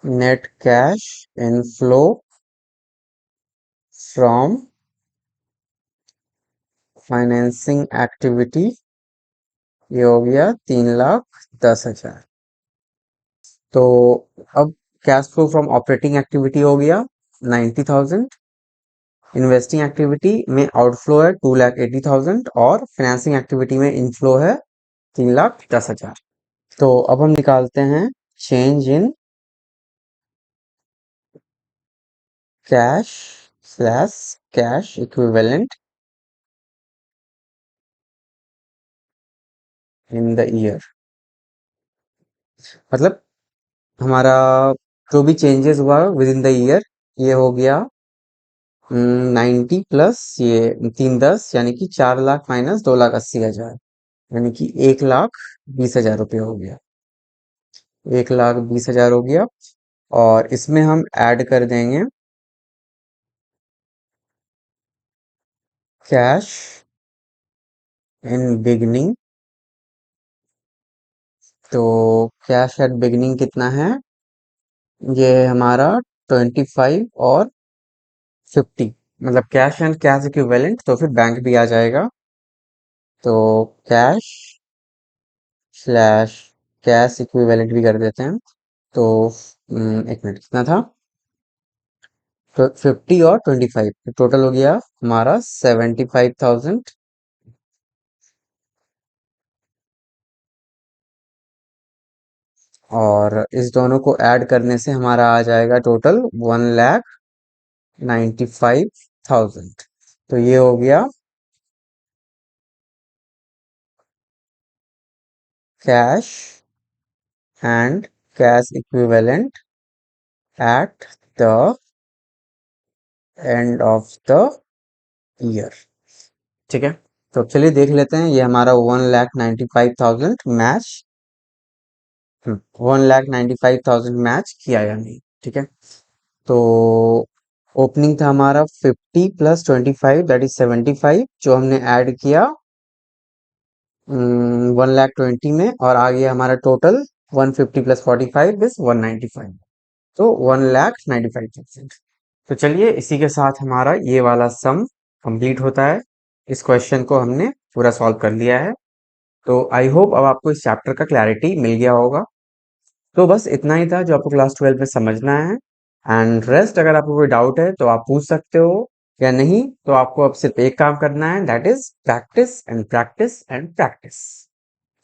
net cash inflow from financing activity, ये हो गया 3,10,000। तो अब cash flow from operating activity हो गया 90,000, इन्वेस्टिंग एक्टिविटी में आउटफ्लो है 2,80,000 और फाइनेंसिंग एक्टिविटी में इनफ्लो है 3,10,000। तो अब हम निकालते हैं change in cash slash cash equivalent in the year. मतलब हमारा जो भी चेंजेस हुआ विद इन द ईयर, ये हो गया 90 प्लस ये 3,10 यानी कि 4 लाख माइनस 2,80,000, यानी कि 1,20,000 रुपये हो गया। 1,20,000 हो गया और इसमें हम ऐड कर देंगे कैश इन बिगनिंग। तो कैश एट बिगनिंग कितना है, ये हमारा 25 और 50, मतलब कैश एंड कैश इक्विवेलेंट, तो फिर बैंक भी आ जाएगा। तो कैश स्लैश कैश इक्विवेलेंट भी कर देते हैं। तो एक मिनट, कितना था, तो 50 और 25 टोटल हो गया हमारा 75,000। और इस दोनों को ऐड करने से हमारा आ जाएगा टोटल 1,95,000। तो ये हो गया cash and cash equivalent at the end of the year. ठीक है, तो चलिए देख लेते हैं ये हमारा 1,95,000 मैच 1,95,000 मैच किया या नहीं। ठीक है, तो ओपनिंग था हमारा 50 प्लस 25 दैट इज 75, जो हमने ऐड किया 1,20,000 में, और आ गया हमारा टोटल 150 प्लस 45 इज 195, तो 1,95,000। तो चलिए इसी के साथ हमारा ये वाला सम कंप्लीट होता है। इस क्वेश्चन को हमने पूरा सॉल्व कर लिया है। तो आई होप अब आपको इस चैप्टर का क्लैरिटी मिल गया होगा। तो बस इतना ही था जो आपको क्लास 12 में समझना है। एंड रेस्ट अगर आपको कोई डाउट है तो आप पूछ सकते हो, या नहीं तो आपको अब सिर्फ एक काम करना है, that is practice and practice and practice.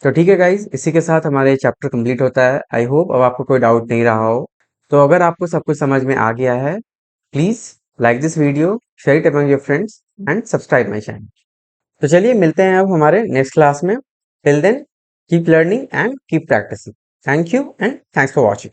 तो ठीक है गाइज, इसी के साथ हमारा ये चैप्टर कंप्लीट होता है। आई होप अब आपको कोई डाउट नहीं रहा हो। तो अगर आपको सब कुछ समझ में आ गया है, please like this video, share it among your friends and subscribe my channel. तो चलिए मिलते हैं अब हमारे नेक्स्ट क्लास में। Till then keep learning and keep practising. Thank you and thanks for watching.